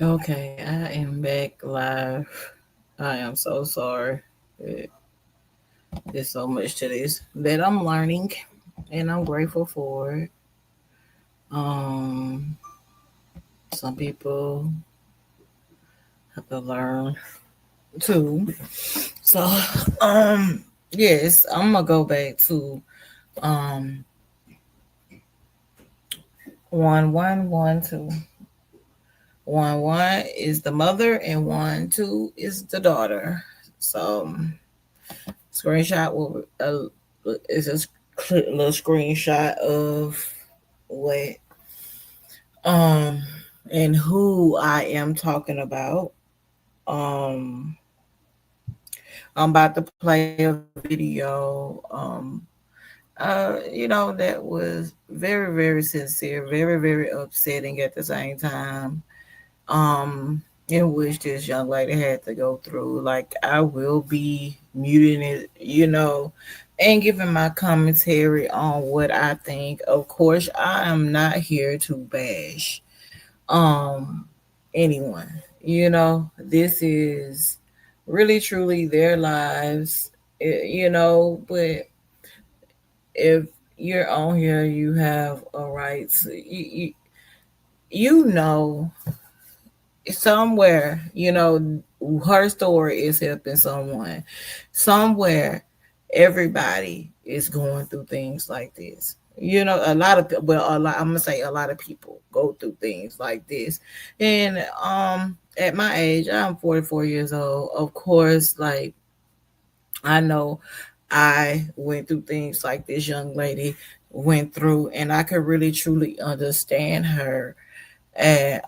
Okay, I am back live. I am so sorry. It- There's so much to this that I'm learning, and I'm grateful for it. Um, some people have to learn too. So, um, yes, I'm gonna go back to um 1112. 1 1 is the mother, and 1 2 is the daughter. So, screenshot will is a little screenshot of what um and who I am talking about. Um, I'm about to play a video. That was very, very sincere, very, very upsetting at the same time. In which this young lady had to go through. Like, I will be muting it, and giving my commentary on what I think. Of course, I am not here to bash um anyone. This is really truly their lives, but if you're on here, you have a right to, you know somewhere, her story is helping someone. Somewhere, everybody is going through things like this. A lot of well, a lot. I'm gonna say a lot of people go through things like this, and at my age, I'm 44 years old. Of course, like I know I went through things like this young lady went through, and I could really truly understand her. And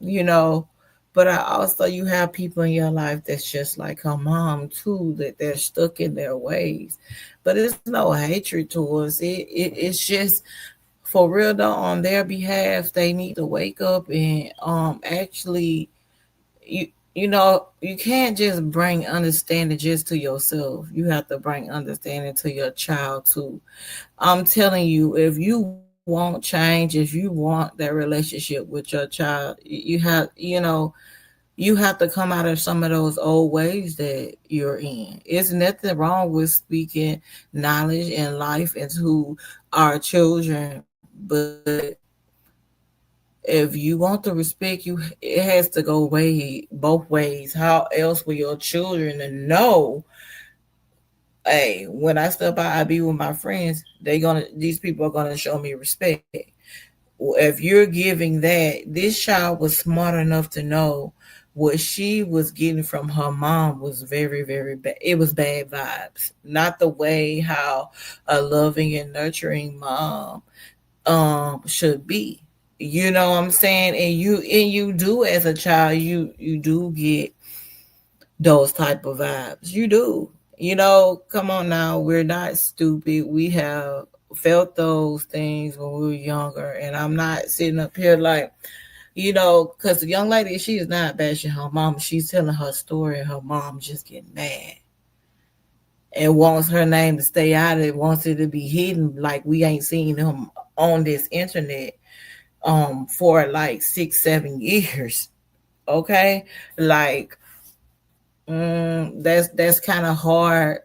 you know but I also, you have people in your life that's just like her mom too, that they're stuck in their ways, but it's no hatred towards it's just for real though. On their behalf, they need to wake up and actually, you you can't just bring understanding just to yourself. You have to bring understanding to your child too. I'm telling you, if you want change, if you want that relationship with your child, you have to come out of some of those old ways that you're in. It's nothing wrong with speaking knowledge and life into our children, but if you want the respect, it has to go both ways. How else will your children know? Hey, when I step out, I be with my friends. These people are gonna show me respect. If you're giving that, this child was smart enough to know what she was getting from her mom was very, very bad. It was bad vibes, not the way how a loving and nurturing mom should be. You know what I'm saying? And you do, as a child, you do get those type of vibes. You do. Come on now, we're not stupid. We have felt those things when we were younger, and I'm not sitting up here like, because the young lady, she is not bashing her mom. She's telling her story, and her mom just getting mad and wants her name to stay out of it, wants it to be hidden, like we ain't seen him on this internet for like 6 7 years. Okay, like, that's kind of hard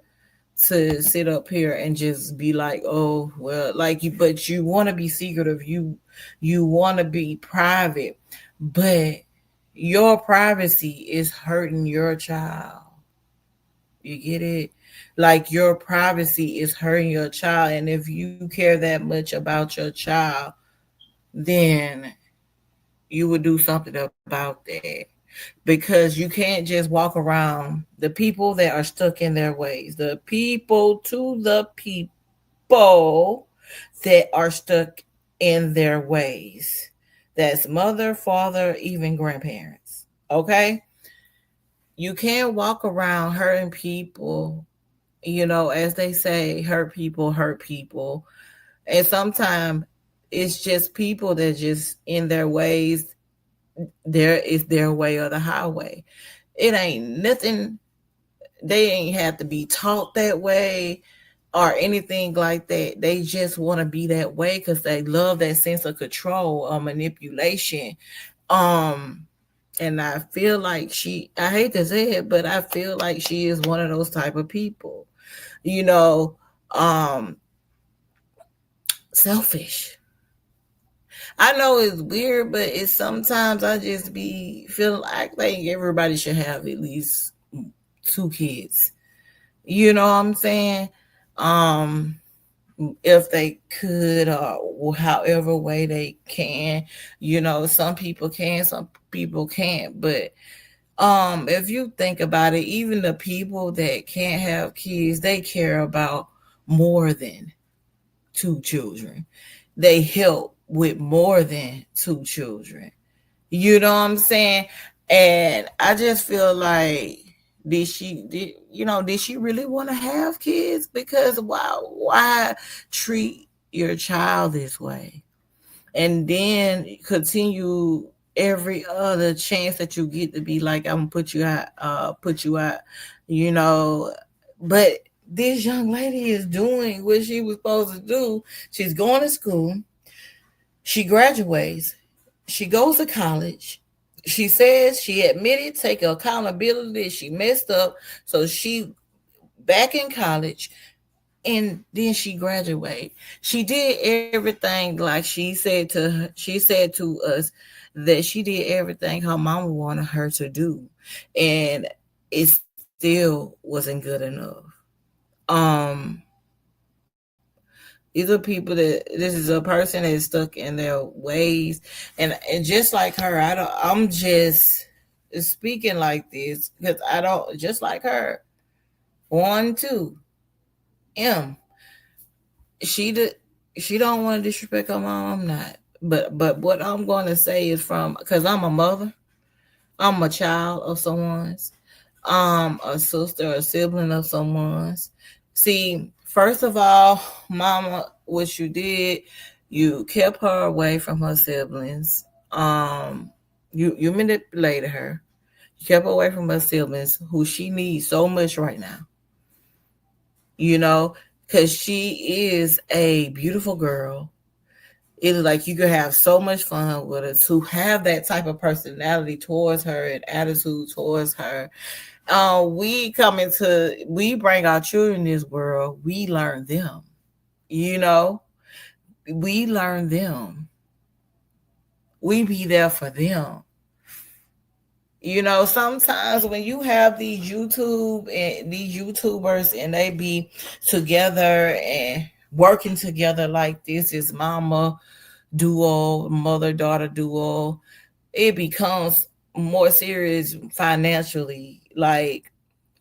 to sit up here and just be like, oh well, like, but you want to be secretive, you want to be private, but your privacy is hurting your child. You get it? Like, your privacy is hurting your child, and if you care that much about your child, then you would do something about that, because you can't just walk around. The people that are stuck in their ways, the people to the people that are stuck in their ways, that's mother, father, even grandparents. Okay, you can't walk around hurting people. As they say, hurt people. And sometimes it's just people that just in their ways. There is their way or the highway. It ain't nothing. They ain't have to be taught that way or anything like that. They just want to be that way because they love that sense of control or manipulation. Um, and I feel like I hate to say it, but I feel like she is one of those type of people, you know, um, selfish. I know it's weird, but it's sometimes I just be feel I think everybody should have at least two kids. You know what I'm saying? Um, if they could, or however way they can. You know, some people can, some people can't. But if you think about it, even the people that can't have kids, they care about more than two children. They help with more than two children. You know what I'm saying? And I just feel like did she really want to have kids? Because why treat your child this way? And then continue every other chance that you get to be like, I'm gonna put you out, you know. But this young lady is doing what she was supposed to do. She's going to school, she graduates, she goes to college. She says she admitted, take accountability. She messed up, so she back in college, and then she graduated. She did everything like she said to us that she did everything her mama wanted her to do, and it still wasn't good enough. Um, these are people that this is a person that's stuck in their ways, and just like her, I don't. I'm just speaking like this because I don't just like her. One, two, M. She did. She don't want to disrespect her mom. I'm not. But what I'm going to say is from because I'm a mother. I'm a child of someone's. A sister, a sibling of someone's. See, first of all, mama, what you did, you kept her away from her siblings. You manipulated her. You kept her away from her siblings, who she needs so much right now. You know, because she is a beautiful girl. It is like you could have so much fun with her. To have that type of personality towards her and attitude towards her, we bring our children in this world, we learn them, you know, we learn them, we be there for them. You know, sometimes when you have these YouTubers and they be together and working together like this is mama duo, mother daughter duo, it becomes more serious financially. Like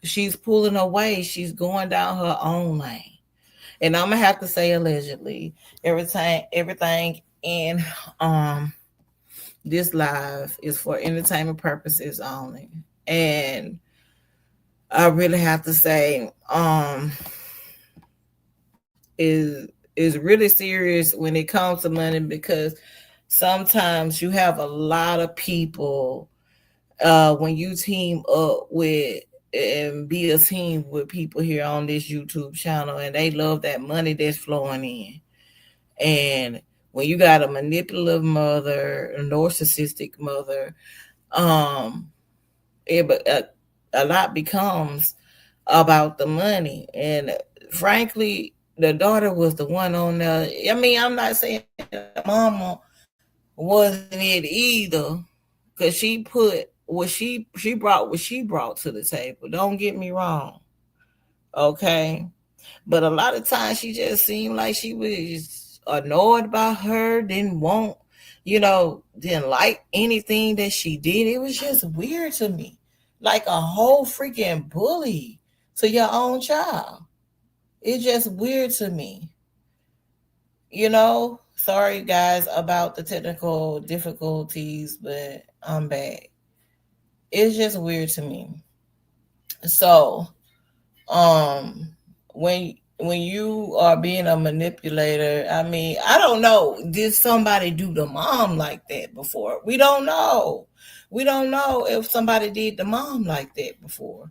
she's pulling away, she's going down her own lane. And I'm gonna have to say allegedly, everything in this live is for entertainment purposes only. And I really have to say, is really serious when it comes to money because sometimes you have a lot of people when you team up with and be a team with people here on this YouTube channel and they love that money that's flowing in. And when you got a manipulative mother, a narcissistic mother, um, a lot becomes about the money. And frankly, the daughter was the one on there. I mean, I'm not saying mama wasn't it either, because she put she brought what she brought to the table. Don't get me wrong, okay? But a lot of times she just seemed like she was annoyed by her, didn't want, didn't like anything that she did. It was just weird to me. Like a whole freaking bully to your own child. It's just weird to me. Sorry guys about the technical difficulties, but I'm back. It's just weird to me. So, um when you are being a manipulator, I mean, I don't know, did somebody do the mom like that before? We don't know if somebody did the mom like that before.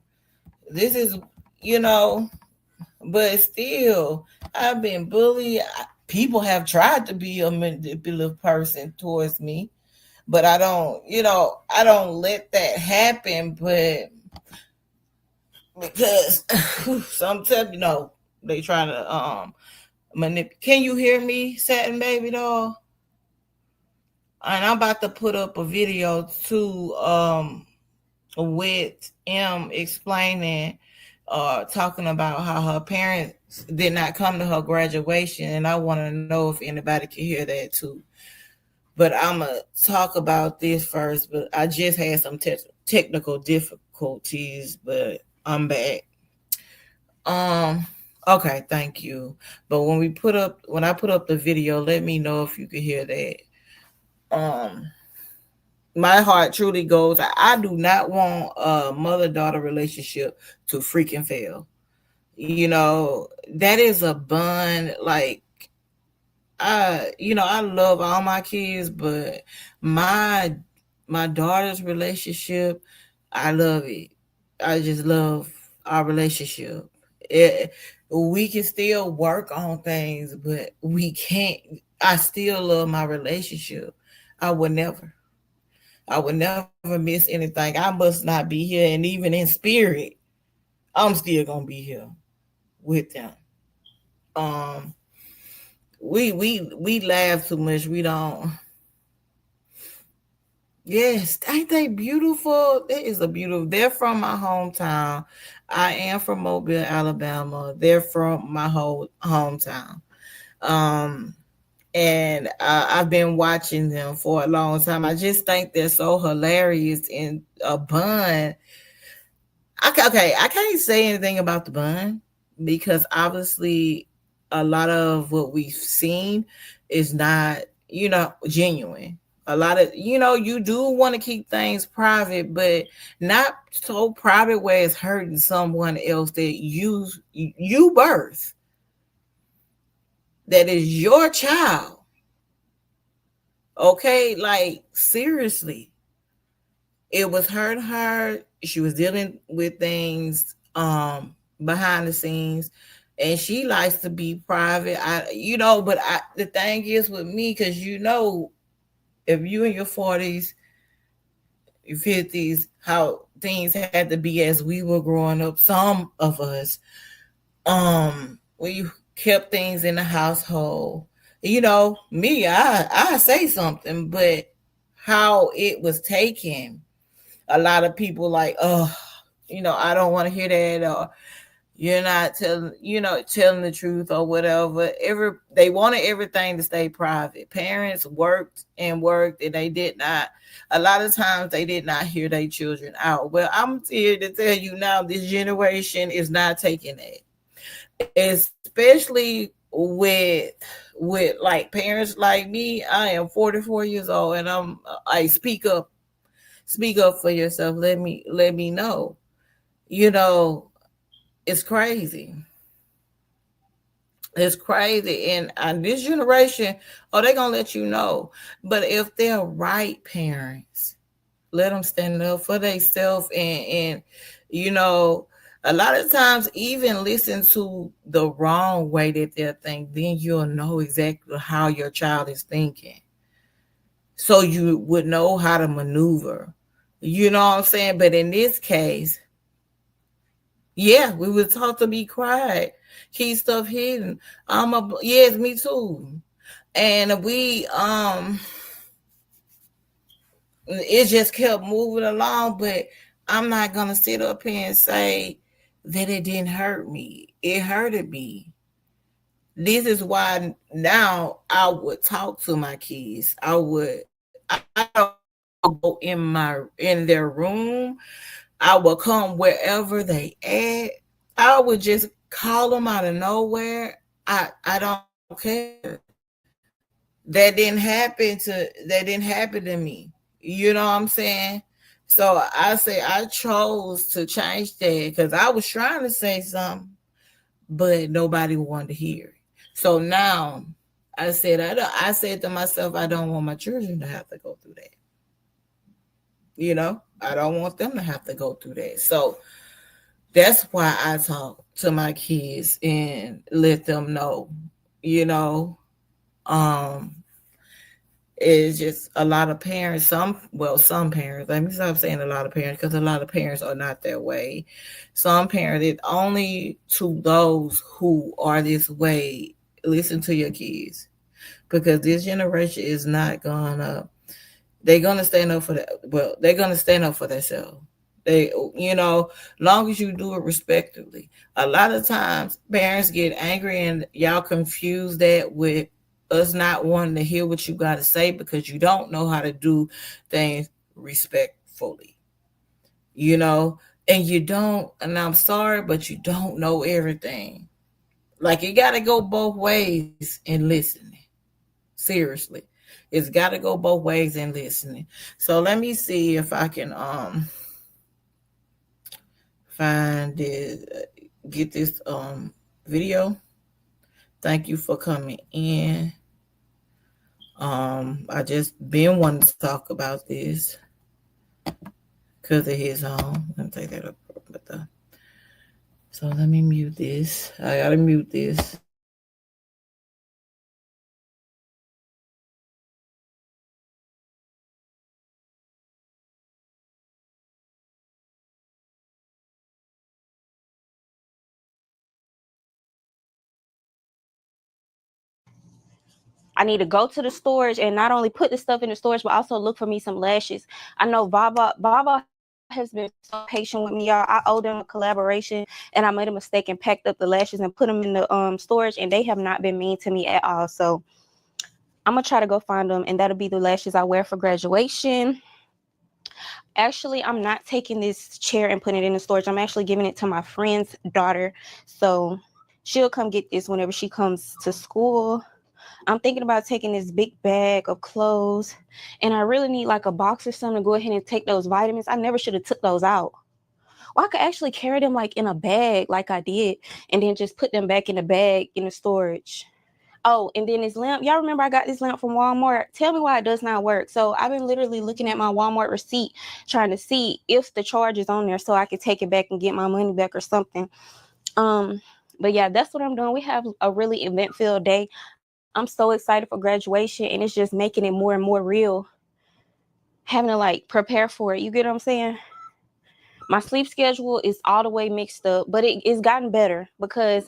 This is, you know but still, I've been bullied. People have tried to be a manipulative person towards me, but I don't, I don't let that happen. But because some tell they try to manipulate. Can you hear me, Satin Baby doll? And I'm about to put up a video too, with explaining, talking about how her parents did not come to her graduation, and I want to know if anybody can hear that too. But I'm gonna talk about this first. But I just had some technical difficulties, but I'm back. Um. Okay, thank you. But when I put up the video, let me know if you can hear that. Um. My heart truly goes. I do not want a mother daughter relationship to freaking fail. That is a bond. Like, I love all my kids, but my my daughter's relationship, I love it. I just love our relationship. It, we can still work on things, but we can't. I still love my relationship. I would never. I would never miss anything. I must not be here, and even in spirit, I'm still gonna be here with them. Um, we laugh too much. We don't. Yes, ain't they beautiful? That is a beautiful. They're from my hometown. I am from Mobile, Alabama. They're from my whole hometown. Um, and I've been watching them for a long time. I just think they're so hilarious in a bun. Okay, I can't say anything about the bun because obviously a lot of what we've seen is not, genuine. A lot of, you do want to keep things private, but not so private where it's hurting someone else that you birth. That is your child. Okay, like seriously, it was hurting her. She was dealing with things behind the scenes, and she likes to be private. But the thing is with me, because if you in your 40s, your 50s, how things had to be as we were growing up. Some of us, when you kept things in the household, me, I say something, but how it was taken, a lot of people like, oh, I don't want to hear that, or you're not telling the truth or whatever. They wanted everything to stay private. Parents worked and worked, and they did not. A lot of times they did not hear their children out. Well, I'm here to tell you now, this generation is not taking that, especially with like parents like me. I am 44 years old, and I speak up for yourself. Let me know. You know, it's crazy. It's crazy. And this generation, oh, they're gonna let you know. But if they're right parents, let them stand up for themselves, and you know, a lot of times even listen to the wrong way that they're thinking, then you'll know exactly how your child is thinking. So you would know how to maneuver. You know what I'm saying? But in this case, yeah, we were taught to be quiet, keep stuff hidden. Yes, me too. And it just kept moving along, but I'm not gonna sit up here and say that it didn't hurt me. It hurted me. This is why now I would talk to my kids. I don't go in their room. I would come wherever they at. I would just call them out of nowhere. I don't care. That didn't happen to me. You know what I'm saying? So I say I chose to change that because I was trying to say something, but nobody wanted to hear it. So now I said to myself, I don't want my children to have to go through that. I don't want them to have to go through that. So that's why I talk to my kids and let them know, you know, um, It's just a lot of parents, some parents, let me stop saying a lot of parents because a lot of parents are not that way. Some parents, it only to those who are this way, listen to your kids because this generation is not gonna, they're gonna stand up for that. Well, they're gonna stand up for themselves. They, long as you do it respectively. A lot of times, parents get angry, and y'all confuse that with us not wanting to hear what you got to say because you don't know how to do things respectfully. You know, and you don't. And I'm sorry, but you don't know everything. Like you got to go both ways in listening. Seriously, it's got to go both ways in listening. So let me see if I can find it, get this video. Thank you for coming in. I just been wanting to talk about this because of his let me take that up. But so let me mute this. I gotta mute this. I need to go to the storage and not only put the stuff in the storage, but also look for me some lashes. I know Baba has been so patient with me, y'all. I owe them a collaboration, and I made a mistake and packed up the lashes and put them in the storage, and they have not been mean to me at all. So I'm gonna try to go find them, and that'll be the lashes I wear for graduation. Actually, I'm not taking this chair and putting it in the storage. I'm actually giving it to my friend's daughter, so she'll come get this whenever she comes to school. I'm thinking about taking this big bag of clothes, and I really need like a box or something to go ahead and take those vitamins. I never should have took those out. Well, I could actually carry them like in a bag like I did, and then just put them back in the bag in the storage. Oh, and then this lamp. Y'all remember I got this lamp from Walmart? Tell me why it does not work. So I've been literally looking at my Walmart receipt, trying to see if the charge is on there so I could take it back and get my money back or something. But yeah, that's what I'm doing. We have a really event-filled day. I'm so excited for graduation, and it's just making it more and more real. Having to like prepare for it. You get what I'm saying? My sleep schedule is all the way mixed up, but it's gotten better because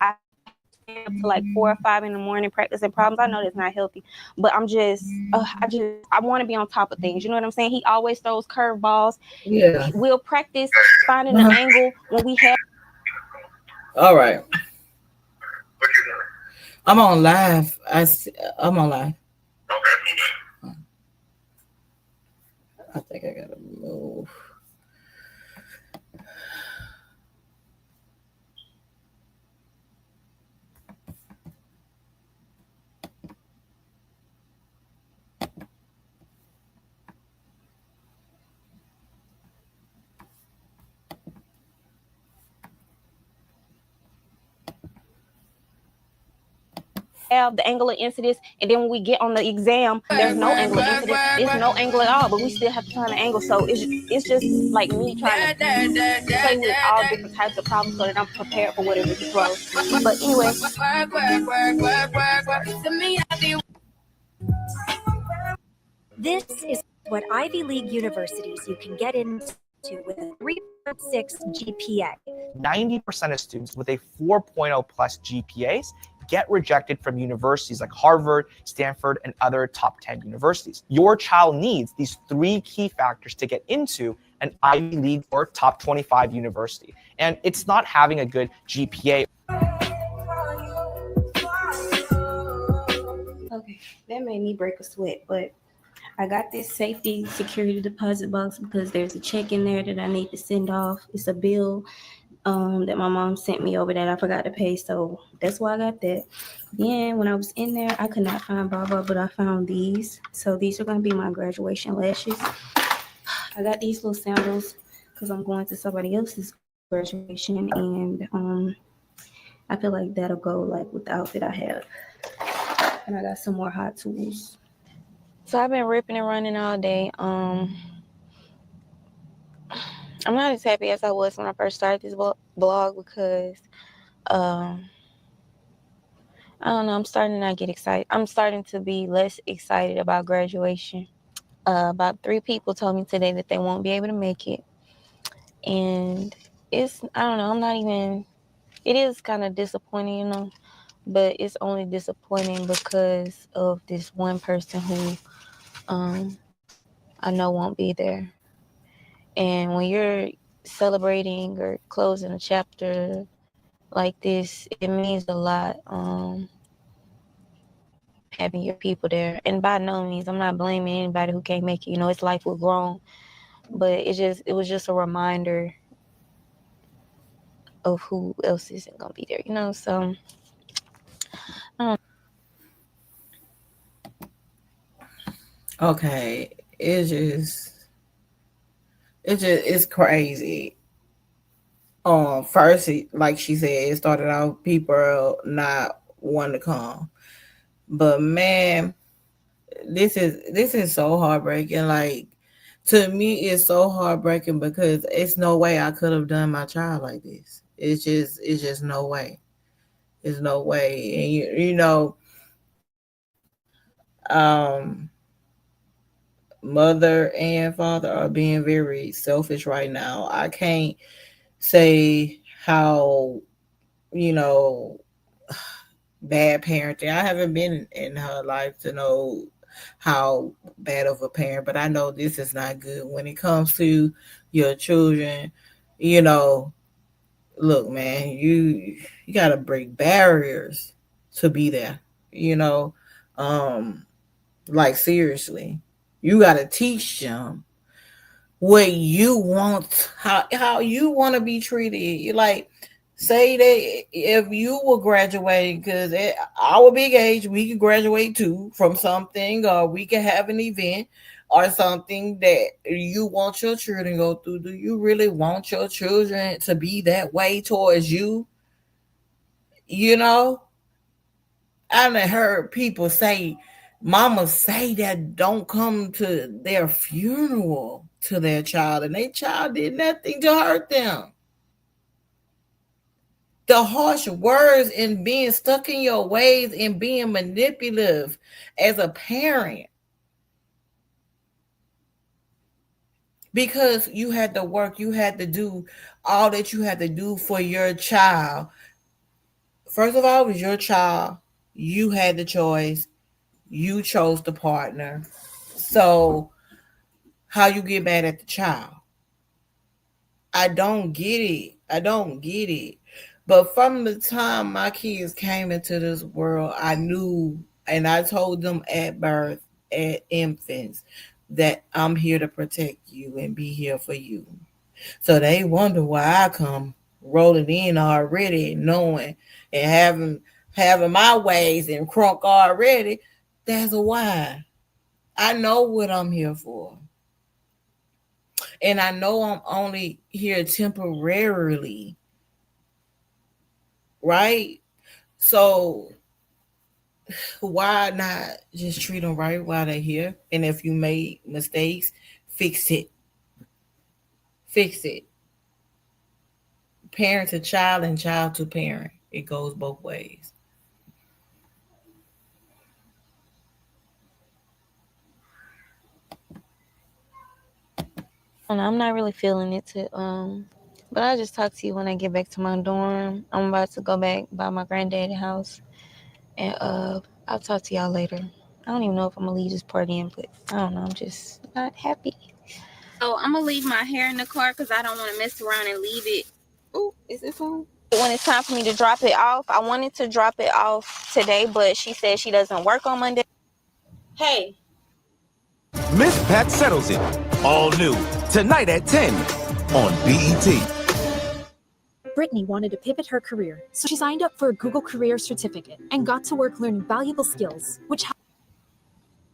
I stay up to like 4 or 5 in the morning practicing problems. I know that's not healthy, but I want to be on top of things. You know what I'm saying? He always throws curveballs. Yeah. We'll practice finding an angle when we have. All right. I'm on live. I'm on live. I think I gotta move. Have the angle of incidence, and then when we get on the exam, there's no angle of incidence. There's no angle at all, but we still have to find an angle. So it's just like me trying to play with all different types of problems so that I'm prepared for whatever he throws. But anyway. This is what Ivy League universities you can get into with a 3.6 GPA. 90% of students with a 4.0 plus GPAs get rejected from universities like Harvard, Stanford, and other top 10 universities. Your child needs these 3 key factors to get into an Ivy League or top 25 university. And it's not having a good GPA. Okay, that made me break a sweat, but I got this safety security deposit box because there's a check in there that I need to send off. It's a bill that my mom sent me over that I forgot to pay, so that's why I got that. Then when I was in there, I could not find Baba, but I found these. So these are gonna be my graduation lashes. I got these little sandals because I'm going to somebody else's graduation, and I feel like that'll go like with the outfit I have. And I got some more hot tools. So I've been ripping and running all day. I'm not as happy as I was when I first started this blog because I don't know, I'm starting to not get excited. I'm starting to be less excited about graduation. About 3 people told me today that they won't be able to make it. And I don't know, it is kind of disappointing, but it's only disappointing because of this one person who I know won't be there. And when you're celebrating or closing a chapter like this, it means a lot having your people there. And by no means, I'm not blaming anybody who can't make it. It's life, we're grown. But it was just a reminder of who else isn't gonna be there, so Okay, it's crazy. First, like she said, it started out people not wanting to come, but man, this is so heartbreaking. Like, to me, it's so heartbreaking because it's no way I could have done my child like this. It's just no way. There's no way, and um, mother and father are being very selfish right now. I can't say how you know bad parenting. I haven't been in her life to know how bad of a parent, but I know this is not good when it comes to your children. You know, look, man, you got to break barriers to be there. You know, um, like seriously, you got to teach them what you want, how you want to be treated. You like say that if you were graduating, because at our big age, we could graduate too from something, or we could have an event or something that you want your children to go through. Do you really want your children to be that way towards you? You know, I've heard people say, mamas say that don't come to their funeral to their child, and their child did nothing to hurt them. The harsh words and being stuck in your ways and being manipulative as a parent because you had to work, you had to do all that you had to do for your child. First of all, it was your child. You had the choice. You chose the partner. So, how you get mad at the child? I don't get it. I don't get it. But from the time my kids came into this world, I knew and I told them at birth, at infants, that I'm here to protect you and be here for you. So they wonder why I come rolling in already, knowing and having my ways and crunk already. That's why. I know what I'm here for. And I know I'm only here temporarily, right? So why not just treat them right while they're here? And if you made mistakes, fix it. Fix it. Parent to child and child to parent. It goes both ways. And I'm not really feeling it But I'll just talk to you when I get back to my dorm. I'm about to go back by my granddaddy's house. And I'll talk to y'all later. I don't even know if I'm gonna leave this party in, but I don't know. I'm just not happy. So I'm gonna leave my hair in the car because I don't want to mess around and leave it. Oh, is this on? When it's time for me to drop it off, I wanted to drop it off today, but she said she doesn't work on Monday. Hey. Miss Pat Settles It. All new tonight at 10 on BET. Brittany wanted to pivot her career, so she signed up for a Google Career Certificate and got to work learning valuable skills, which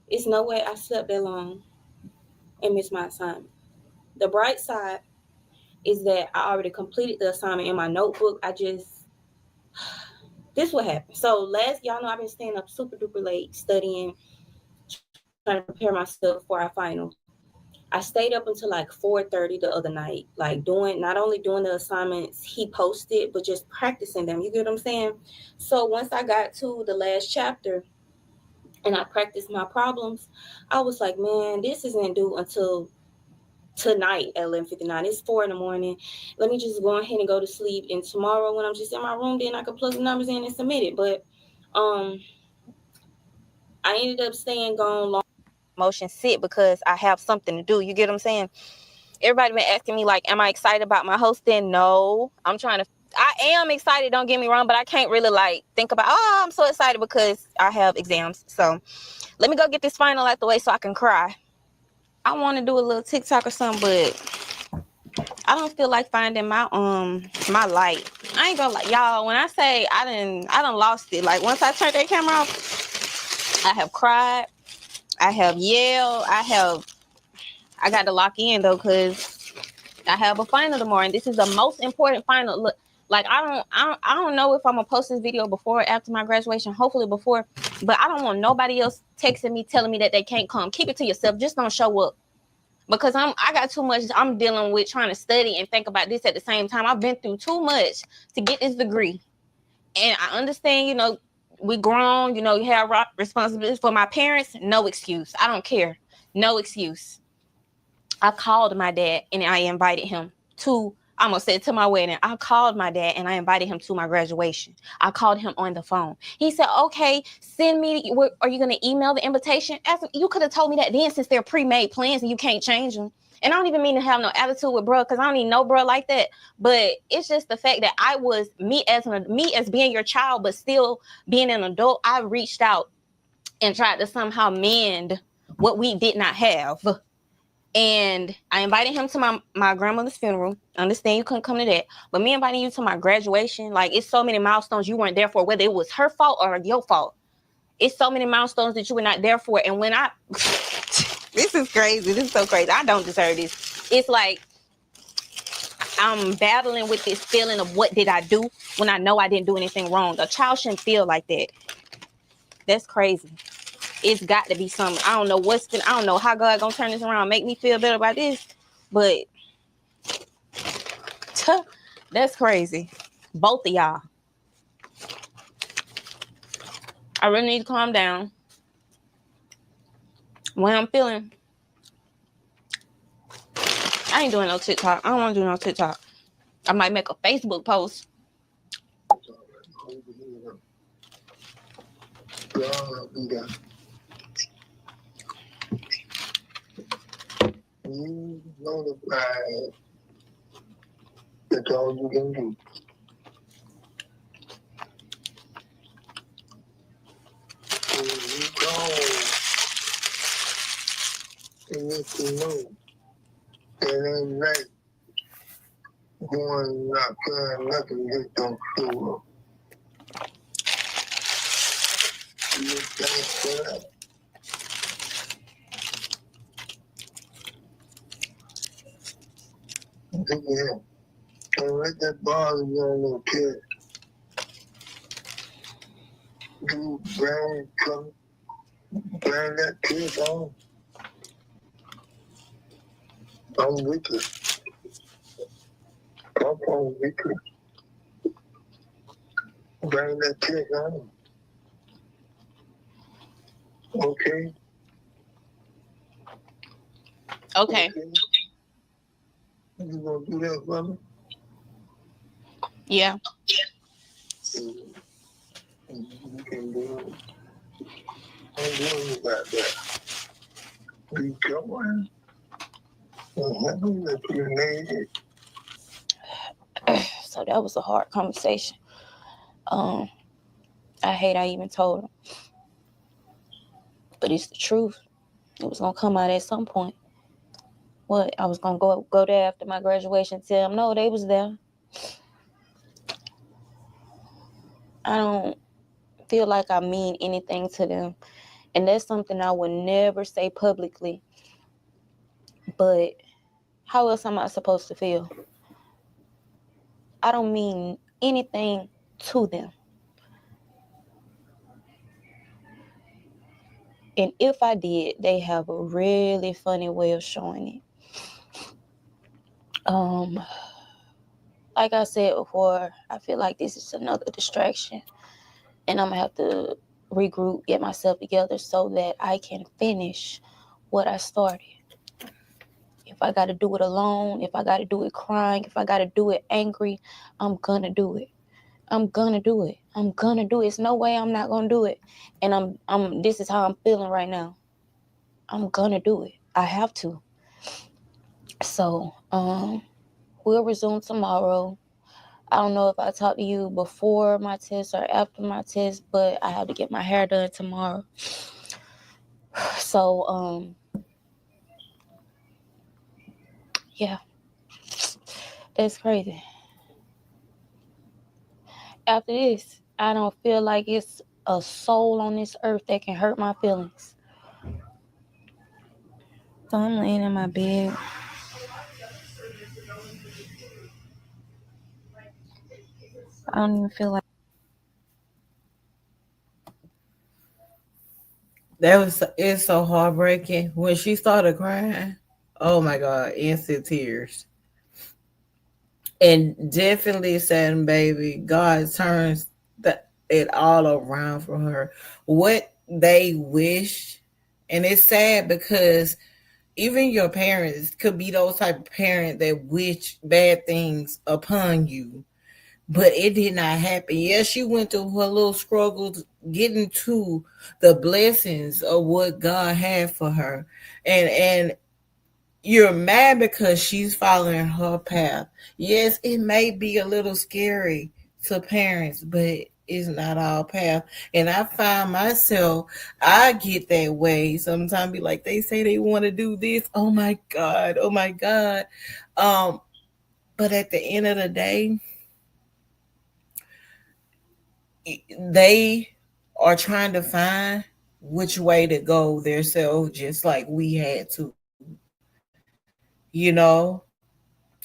It's no way I slept that long and missed my assignment. The bright side is that I already completed the assignment in my notebook. This what happened. So y'all know I've been staying up super duper late studying, trying to prepare myself for our finals. I stayed up until like 4:30 the other night, like not only doing the assignments he posted, but just practicing them. You get what I'm saying? So once I got to the last chapter and I practiced my problems, I was like, man, this isn't due until tonight at 11:59. It's 4 a.m. Let me just go ahead and go to sleep. And tomorrow when I'm just in my room, then I can plug the numbers in and submit it. But I ended up staying gone long. Motion sit because I have something to do. You get what I'm saying? Everybody been asking me like, am I excited about my hosting? No, I am excited. Don't get me wrong, but I can't really like think about, oh, I'm so excited because I have exams. So let me go get this final out the way so I can cry. I want to do a little TikTok or something, but I don't feel like finding my light. I ain't gonna lie, y'all. When I say I done lost it. Like once I turned that camera off, I have cried. I have yelled. I got to lock in though, because I have a final tomorrow, and this is the most important final. Look, like I don't know if I'm gonna post this video before or after my graduation. Hopefully before, but I don't want nobody else texting me telling me that they can't come. Keep it to yourself. Just don't show up, because I got too much. I'm dealing with trying to study and think about this at the same time. I've been through too much to get this degree, and I understand. We grown. You have responsibilities for my parents. No excuse. I don't care. No excuse. I called my dad and I invited him to my wedding. I called my dad and I invited him to my graduation. I called him on the phone. He said, okay, send me, are you going to email the invitation? You could have told me that then, since they're pre-made plans and you can't change them. And I don't even mean to have no attitude with bro, because I don't even know bro like that. But it's just the fact that I was me as being your child, but still being an adult. I reached out and tried to somehow mend what we did not have. And I invited him to my grandmother's funeral. I understand you couldn't come to that. But me inviting you to my graduation, like, it's so many milestones you weren't there for, whether it was her fault or your fault. It's so many milestones that you were not there for. And when this is crazy. This is so crazy. I don't deserve this. It's like I'm battling with this feeling of what did I do when I know I didn't do anything wrong. A child shouldn't feel like that. That's crazy. It's got to be something. I don't know how God gonna turn this around and make me feel better about this, but that's crazy. Both of y'all. I really need to calm down. When I'm feeling, I ain't doing no TikTok. I don't want to do no TikTok. I might make a Facebook post. You notified. That's all you can do. You call and let you know that ain't right. Going not playing nothing, just don't show up. You think that? Yeah. Don't let that bother you on no kid. You bring that kid on. I'm with you. I'm with you. Bring that kid on. Okay? Okay. You gonna do that for me? Yeah. You can do it. Don't worry about that. Be going. That's what you need. So that was a hard conversation. I hate I even told him, but it's the truth. It was gonna come out at some point. What, I was gonna go there after my graduation, tell them no, they was there. I don't feel like I mean anything to them, and that's something I would never say publicly. But how else am I supposed to feel? I don't mean anything to them. And if I did, they have a really funny way of showing it. Like I said before, I feel like this is another distraction, and I'm gonna have to regroup, get myself together so that I can finish what I started. If I gotta do it alone, if I gotta do it crying, if I gotta do it angry, I'm gonna do it. I'm gonna do it. I'm gonna do it. It's no way I'm not gonna do it. And I'm this is how I'm feeling right now. I'm gonna do it. I have to. So, we'll resume tomorrow. I don't know if I talked to you before my test or after my test, but I have to get my hair done tomorrow. So, yeah, that's crazy. After this, I don't feel like it's a soul on this earth that can hurt my feelings. So I'm laying in my bed. I don't even feel like. It's so heartbreaking when she started crying. Oh my God, instant tears. And definitely saying, baby, God turns it all around for her. What they wish, and it's sad because even your parents could be those type of parent that wish bad things upon you, but it did not happen. Yes, she went through her little struggles getting to the blessings of what God had for her, and you're mad because she's following her path. Yes, it may be a little scary to parents, but it's not all path. And I find myself, I get that way sometimes. Be like, they say they want to do this. Oh my God. Oh my God. Um, but at the end of the day, they are trying to find which way to go themselves, just like we had to. You know,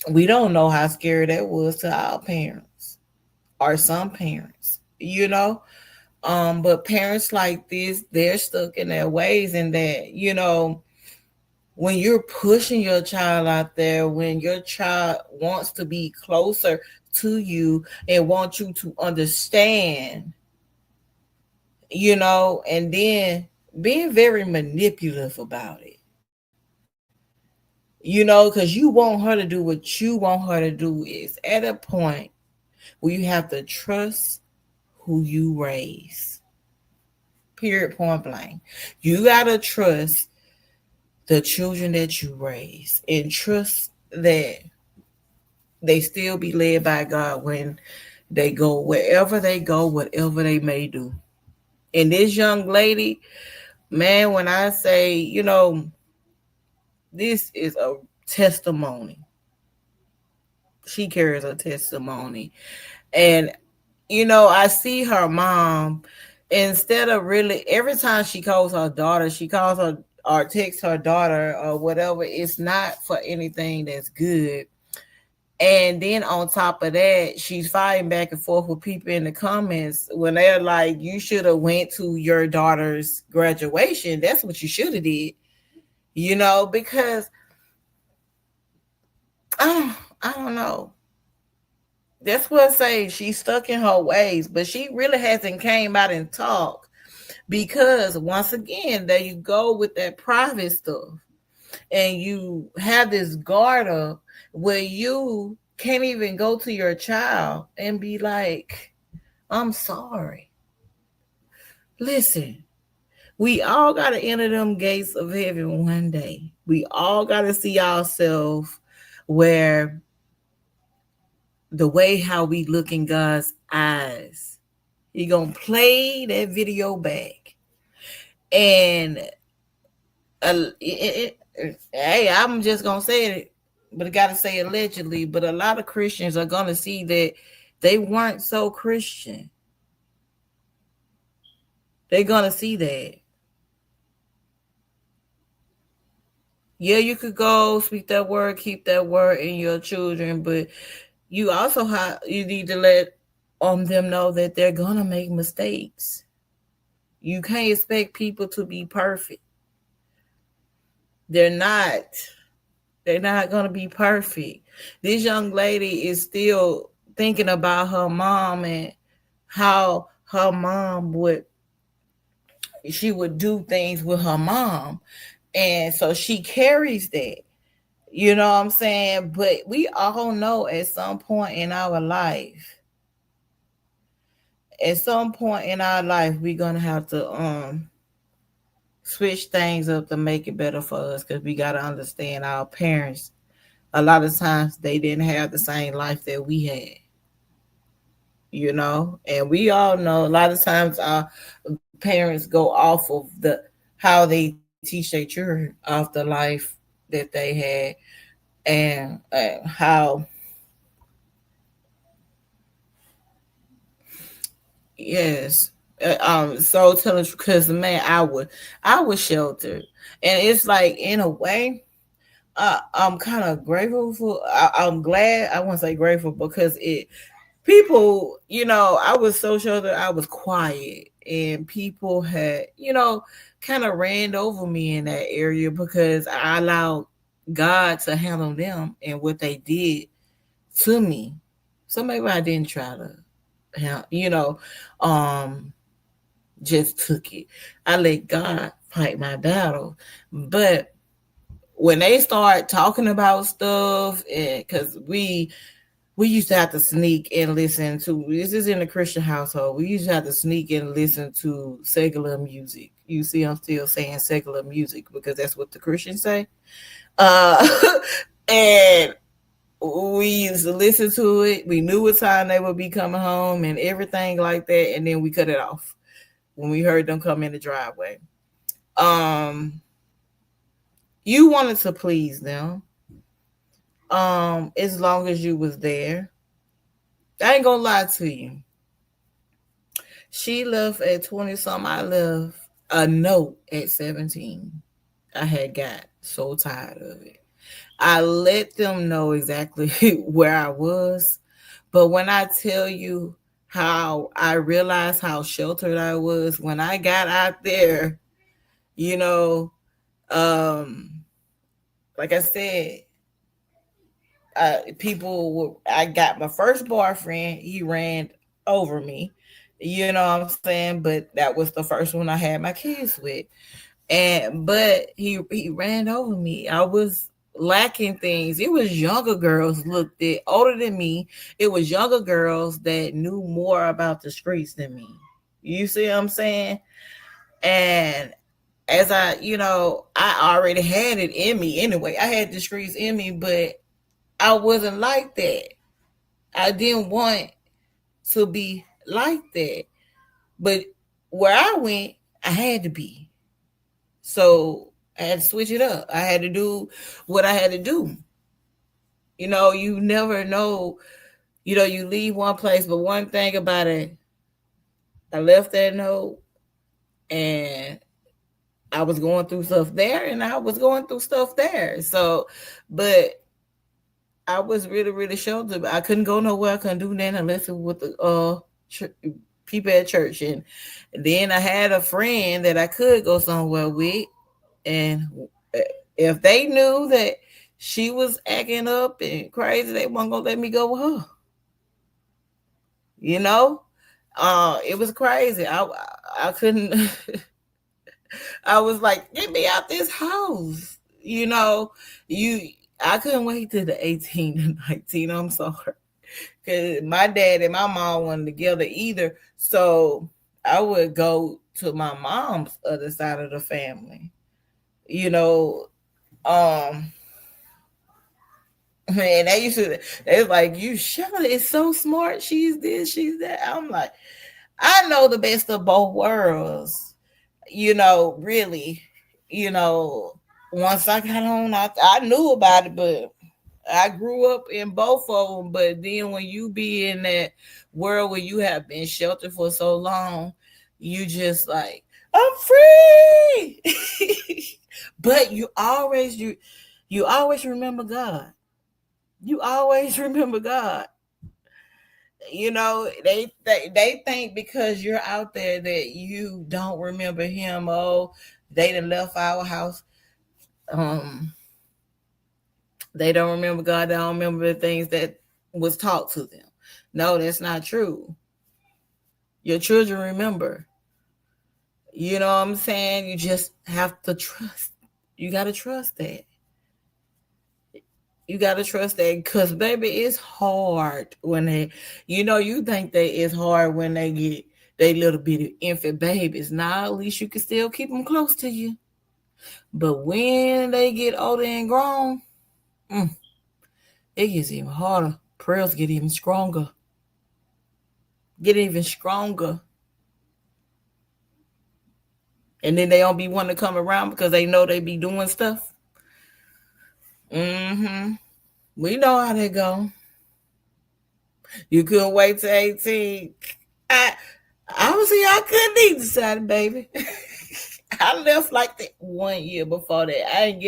we don't know how scary that was to our parents or some parents, you know. But parents like this, they're stuck in their ways, and that, you know, when you're pushing your child out there, when your child wants to be closer to you and want you to understand, you know, and then being very manipulative about it, you know, because you want her to do what you want her to do, is at a point where you have to trust who you raise. Period, point blank. You got to trust the children that you raise and trust that they still be led by God when they go, wherever they go, whatever they may do. And this young lady, man, when I say, you know, this is a testimony. She carries a testimony. And, you know, I see her mom, instead of really, every time she calls her daughter, she calls her or texts her daughter or whatever, it's not for anything that's good. And then on top of that, she's fighting back and forth with people in the comments when they're like, you should have went to your daughter's graduation. That's what you should have did, you know, because I don't know. That's what I say. She's stuck in her ways, but she really hasn't came out and talked, because once again, there you go with that private stuff, and you have this guard up where you can't even go to your child and be like, I'm sorry. Listen, we all got to enter them gates of heaven one day. We all got to see ourselves where the way how we look in God's eyes. He gonna play that video back. And hey, I'm just gonna say it, but I gotta say allegedly. But a lot of Christians are gonna see that they weren't so Christian. They're gonna see that. Yeah, you could go speak that word, keep that word in your children, but you also you need to let them know that they're gonna make mistakes. You can't expect people to be perfect. They're not gonna be perfect. This young lady is still thinking about her mom and how her mom would do things with her mom. And so she carries that, you know what I'm saying? But we all know at some point in our life, we're going to have to switch things up to make it better for us, because we got to understand our parents, a lot of times they didn't have the same life that we had, you know? And we all know a lot of times our parents go off of how they teach their children off the life that they had, and how yes, so telling, because man, I was sheltered, and it's like in a way, I'm kind of grateful for. I'm glad. I won't say grateful because people, you know, I was so sheltered. I was quiet, and people had, you know, kind of ran over me in that area because I allowed God to handle them and what they did to me. So maybe I didn't try to, you know, just took it. I let God fight my battle. But when they start talking about stuff, because we used to have to sneak and listen to, this is in the Christian household, we used to have to sneak and listen to secular music. You see, I'm still saying secular music because that's what the Christians say. And we used to listen to it. We knew what time they would be coming home and everything like that. And then we cut it off when we heard them come in the driveway. You wanted to please them. As long as you was there. I ain't gonna lie to you. She left at 20 something. I left a note at 17. I had got so tired of it. I let them know exactly where I was. But when I tell you how I realized how sheltered I was, when I got out there, you know, like I said, I got my first boyfriend, he ran over me, you know what I'm saying? But that was the first one I had my kids with. But he ran over me. I was lacking things. It was younger girls looked at older than me. It was younger girls that knew more about the streets than me. You see what I'm saying? And as I, you know, I already had it in me anyway. I had the streets in me, but I wasn't like that. I didn't want to be like that. But where I went, I had to be. So I had to switch it up. I had to do what I had to do. You know, you never know. You know, you leave one place, but one thing about it, I left that note and I was going through stuff there and I was going through stuff there. So, but I was really, really sheltered. I couldn't go nowhere. I couldn't do nothing unless it was with the people at church. And then I had a friend that I could go somewhere with. And if they knew that she was acting up and crazy, they weren't going to let me go with her. You know? It was crazy. I couldn't. I was like, get me out this house. You know, I couldn't wait till the 18 and 19. I'm sorry. Because my dad and my mom weren't together either. So I would go to my mom's other side of the family. You know, and they was like, you Sheila is so smart. She's this, she's that. I'm like, I know the best of both worlds. Really, once I got on, I knew about it, but I grew up in both of them. But then when you be in that world where you have been sheltered for so long, you just like, I'm free. But you always remember God. You always remember God. They think because you're out there that you don't remember him. Oh, they done left our house. They don't remember God. They don't remember the things that was taught to them. No, that's not true. Your children remember. You know what I'm saying? You just have to trust. You got to trust that. You got to trust that, because baby, it's hard when you think that it's hard when they get they little bitty infant babies. Now at least you can still keep them close to you. But when they get older and grown, it gets even harder. Prayers get even stronger. And then they don't be wanting to come around because they know they be doing stuff. We know how they go. You couldn't wait till 18. Obviously, I couldn't either, Saturday, baby. I left like that 1 year before that. I didn't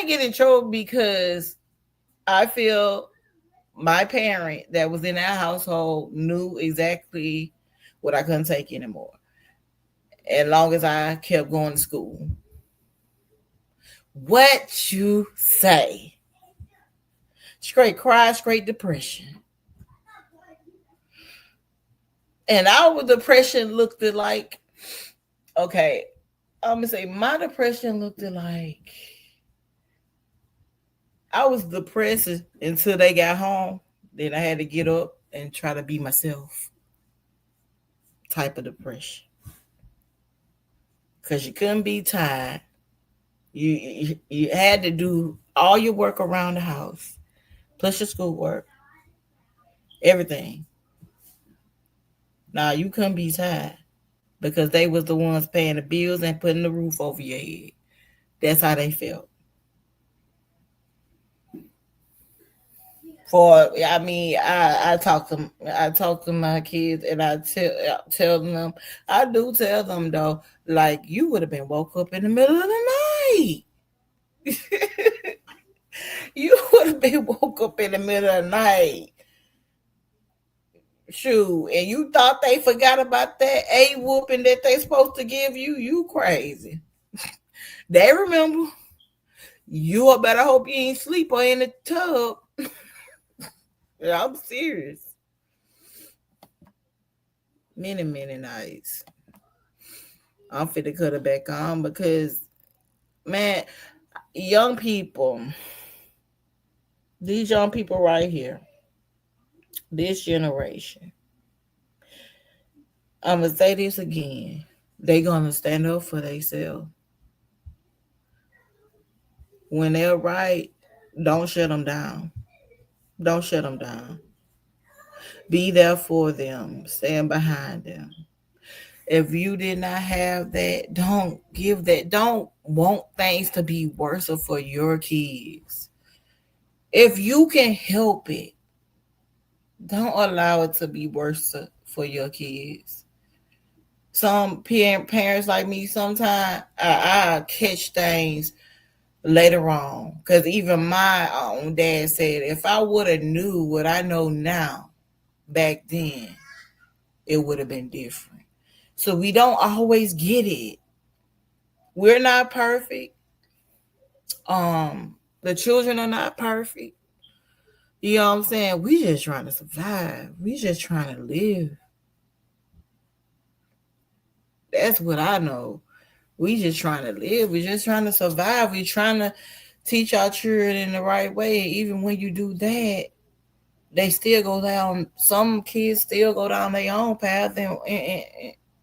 get in trouble because I feel my parent that was in that household knew exactly what I couldn't take anymore. As long as I kept going to school. What you say? Straight cry, straight depression. And our depression looked like, okay, I'm going to say my depression looked like I was depressed until they got home. Then I had to get up and try to be myself. Type of depression. Because you couldn't be tired. You had to do all your work around the house, plus your schoolwork, everything. Now you couldn't be tired because they was the ones paying the bills and putting the roof over your head. That's how they felt. I talk to my kids, and I tell them, I do tell them though, like, you would have been woke up in the middle of the night. You would have been woke up in the middle of the night. Shoot, and you thought they forgot about that A whooping that they supposed to give you? You crazy. They remember. You better hope you ain't sleep or in the tub. Yeah, I'm serious. Many nights. I'm finna cut it back on because, man, young people, these young people right here, this generation, I'm going to say this again. They going to stand up for themselves. When they're right, don't shut them down. Don't shut them down. Be there for them. Stand behind them. If you did not have that, don't give that. Don't want things to be worse for your kids. If you can help it, don't allow it to be worse for your kids. Some parents like me, sometimes I catch things later on, because even my own dad said, if I would have knew what I know now back then, it would have been different. So we don't always get it. We're not perfect. The children are not perfect. You know what I'm saying? We just trying to survive. We just trying to live. That's what I know. We just trying to live. We just trying to survive. We trying to teach our children in the right way. Even when you do that, they still go down. Some kids still go down their own path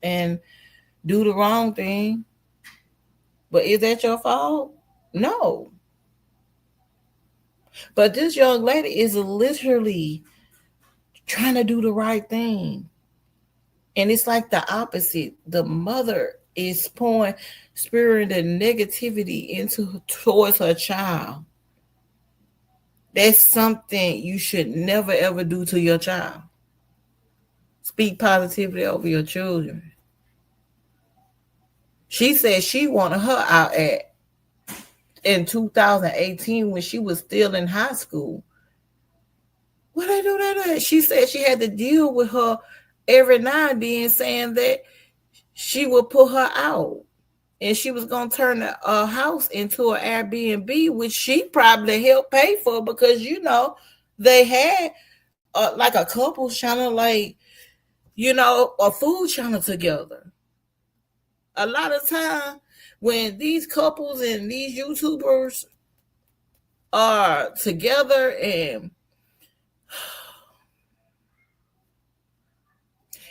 and do the wrong thing. But is that your fault? No. But this young lady is literally trying to do the right thing. And it's like the opposite. The mother is pouring spirit of negativity towards her child. That's something you should never ever do to your child. Speak positivity over your children. She said she wanted her out in 2018 when she was still in high school. What they do that? She said she had to deal with her every now and then, saying that she would put her out. And she was going to turn a house into an Airbnb, which she probably helped pay for because, you know, they had like a couple channel, like, you know, a food channel together. A lot of time when these couples and these YouTubers are together and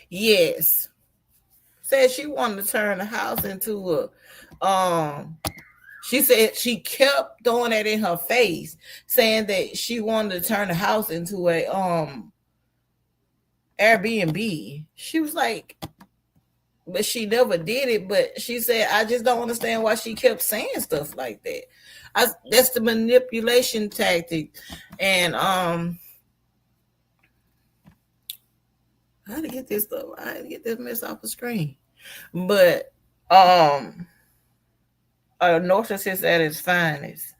yes, said she wanted to turn the house into a she said she kept throwing that in her face, saying that she wanted to turn the house into a Airbnb. She was like, but she never did it. But she said, I just don't understand why she kept saying stuff like that. That's the manipulation tactic. And how to get this stuff? I had to get this mess off the screen. But a narcissist at its finest.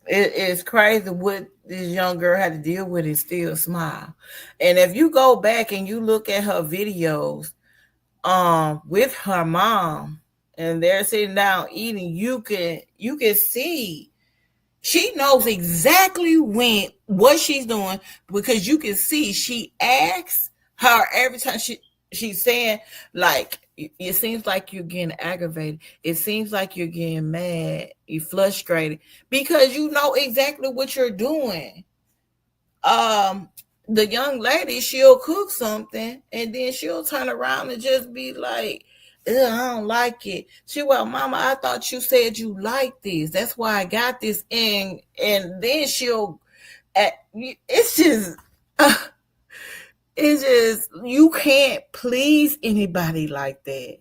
It is crazy what this young girl had to deal with and still smile. And if you go back and you look at her videos with her mom and they're sitting down eating, you can see she knows exactly what she's doing, because you can see she asks her every time she's saying, like, it seems like you're getting aggravated. It seems like you're getting mad. You're frustrated because you know exactly what you're doing. The young lady, she'll cook something and then she'll turn around and just be like, I don't like it. She, well, Mama, I thought you said you liked this. That's why I got this. And then she'll, it's just, you can't please anybody like that.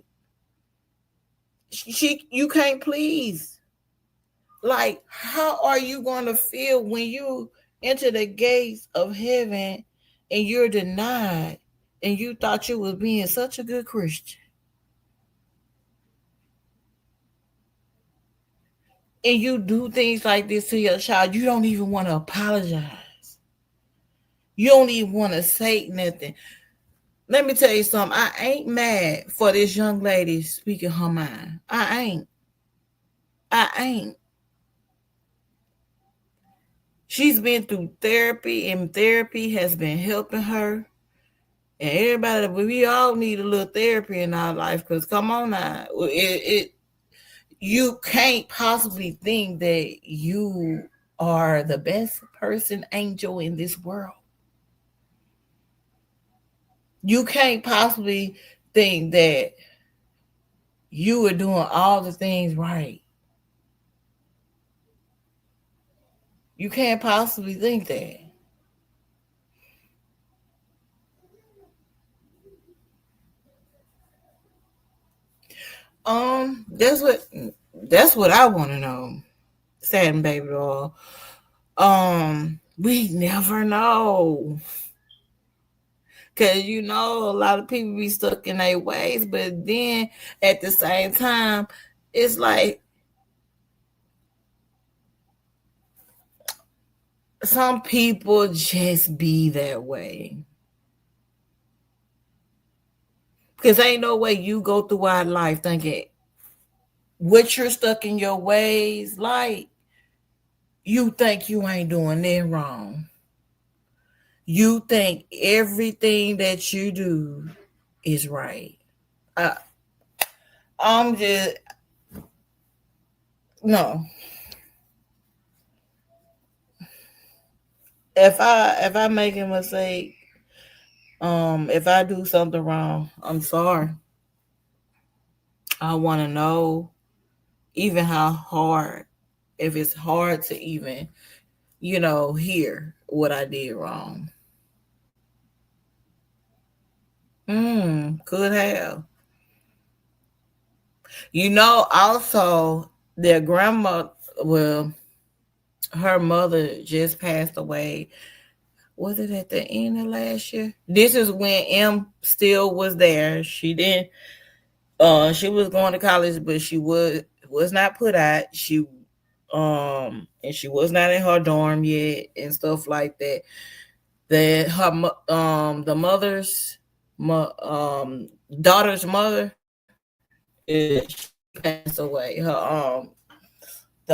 You can't please. Like, how are you going to feel when you enter the gates of heaven and you're denied and you thought you was being such a good Christian? And you do things like this to your child, you don't even want to apologize. You don't even want to say nothing. Let me tell you something. I ain't mad for this young lady speaking her mind. I ain't. She's been through therapy, and therapy has been helping her. And everybody, we all need a little therapy in our life, because come on now, you can't possibly think that you are the best person, angel in this world. You can't possibly think that you are doing all the things right. You can't possibly think that. That's what I want to know. Satin baby doll. We never know. Cause you know a lot of people be stuck in their ways, but then at the same time, it's like some people just be that way. Because ain't no way you go through our life thinking what you're stuck in your ways, like you think you ain't doing that wrong. You think everything that you do is right. I'm just, No. If I make a mistake, if I do something wrong, I'm sorry. I want to know even how hard, if it's hard to even, hear what I did wrong. Could have. Also, their grandma, well, her mother just passed away. Was it at the end of last year? This is when M still was there. She didn't. She was going to college, but she was not put out. And she was not in her dorm yet, and stuff like that. That the daughter's mother she passed away. The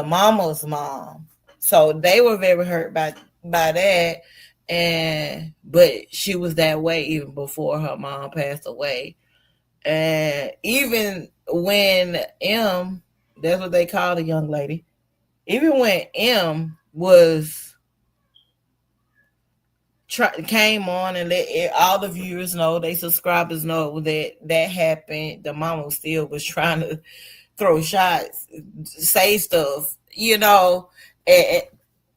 mama's mom. So they were very hurt by that, and but she was that way even before her mom passed away. And even when that's what they call the young lady, even when M was came on and let all the viewers know, they subscribers know that happened, the mama still was trying to throw shots, say stuff, and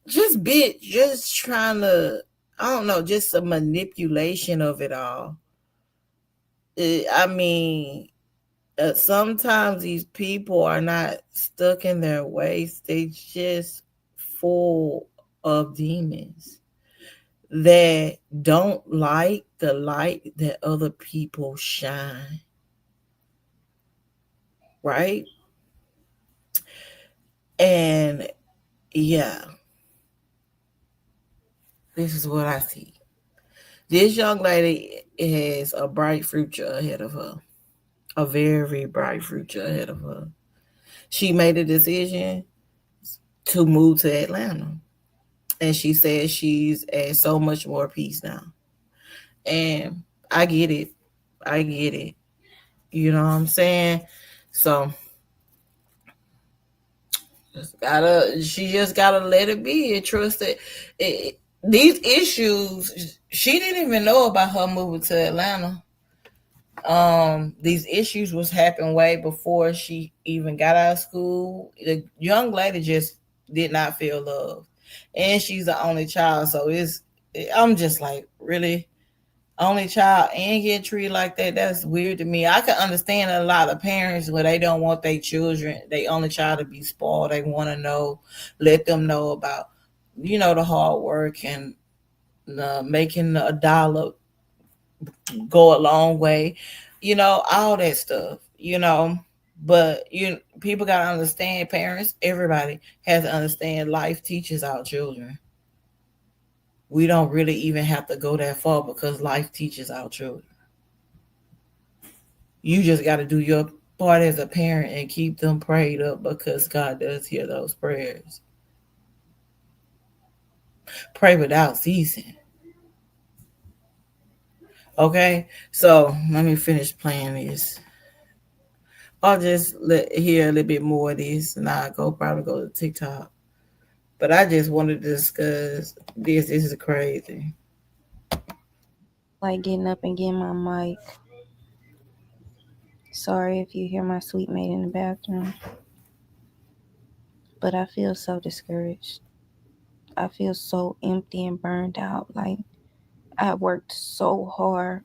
just trying to, I don't know, just a manipulation of it all. I mean, sometimes these people are not stuck in their ways. They just full of demons that don't like the light that other people shine. Right? And yeah, this is what I see. This young lady has a bright future ahead of her. A very bright future ahead of her. She made a decision to move to Atlanta. And she says she's at so much more peace now. And I get it. I get it. You know what I'm saying? So she just gotta let it be and trust that these issues, she didn't even know about her moving to Atlanta. These issues was happening way before she even got out of school. The young lady just did not feel love, and she's the only child. So I'm just like, really, only child and get treated like that? That's weird to me. I can understand a lot of parents where they don't want their children, they only child, to be spoiled. They want to let them know about, the hard work and making a dollar go a long way, all that stuff. But people gotta understand, parents, everybody has to understand, life teaches our children. We don't really even have to go that far because life teaches our children. You just got to do your part as a parent and keep them prayed up, because God does hear those prayers. Pray without ceasing. Okay, so let me finish playing this. I'll just hear a little bit more of this, and I'll probably go to TikTok. But I just wanted to discuss this. This is crazy. Like getting up and getting my mic. Sorry if you hear my sweet mate in the bathroom. But I feel so discouraged. I feel so empty and burned out. Like, I worked so hard,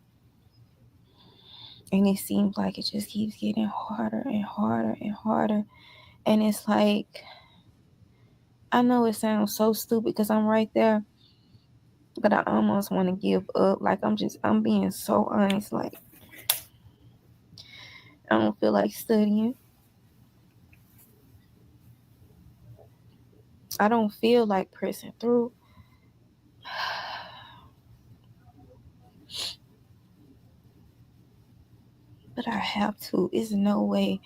and it seems like it just keeps getting harder and harder and harder. And it's like, I know it sounds so stupid because I'm right there, but I almost want to give up. Like, I'm being so honest. Like, I don't feel like studying. I don't feel like pressing through. But I have to. It's no way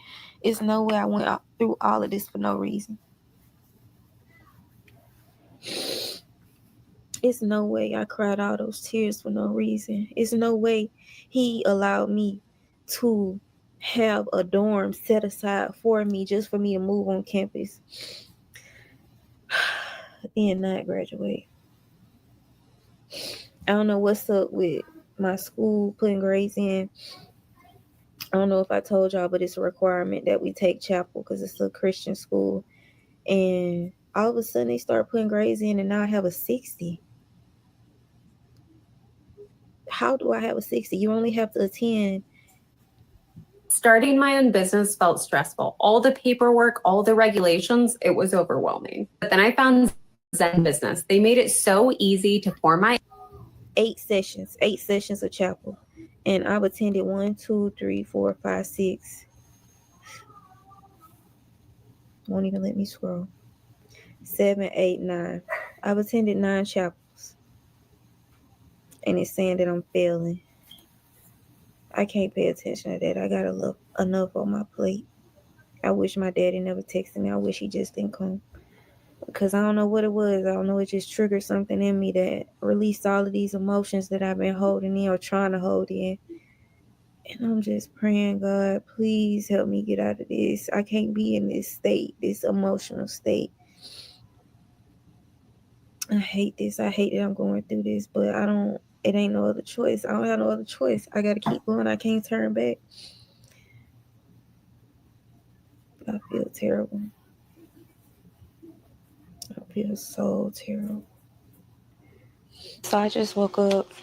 I went through all of this for no reason. It's no way I cried all those tears for no reason. It's no way he allowed me to have a dorm set aside for me just for me to move on campus and not graduate. I don't know what's up with my school putting grades in. I don't know if I told y'all, but it's a requirement that we take chapel because it's a Christian school. And all of a sudden they start putting grades in, and now I have a 60. How do I have a 60? You only have to attend. Starting my own business felt stressful. All the paperwork, all the regulations, it was overwhelming. But then I found Zen Business. They made it so easy to form my 8 sessions of chapel. And I've attended 1, 2, 3, 4, 5, 6. Won't even let me scroll. 7, 8, 9. I've attended 9 chapels. And it's saying that I'm failing. I can't pay attention to that. I got enough on my plate. I wish my daddy never texted me. I wish he just didn't come. Because I don't know what it was. I don't know. It just triggered something in me that released all of these emotions that I've been holding in or trying to hold in. And I'm just praying, God, please help me get out of this. I can't be in this state, this emotional state. I hate this. I hate that I'm going through this, but it ain't no other choice. I don't have no other choice. I got to keep going. I can't turn back. I feel terrible. I feel so terrible. So I just woke up.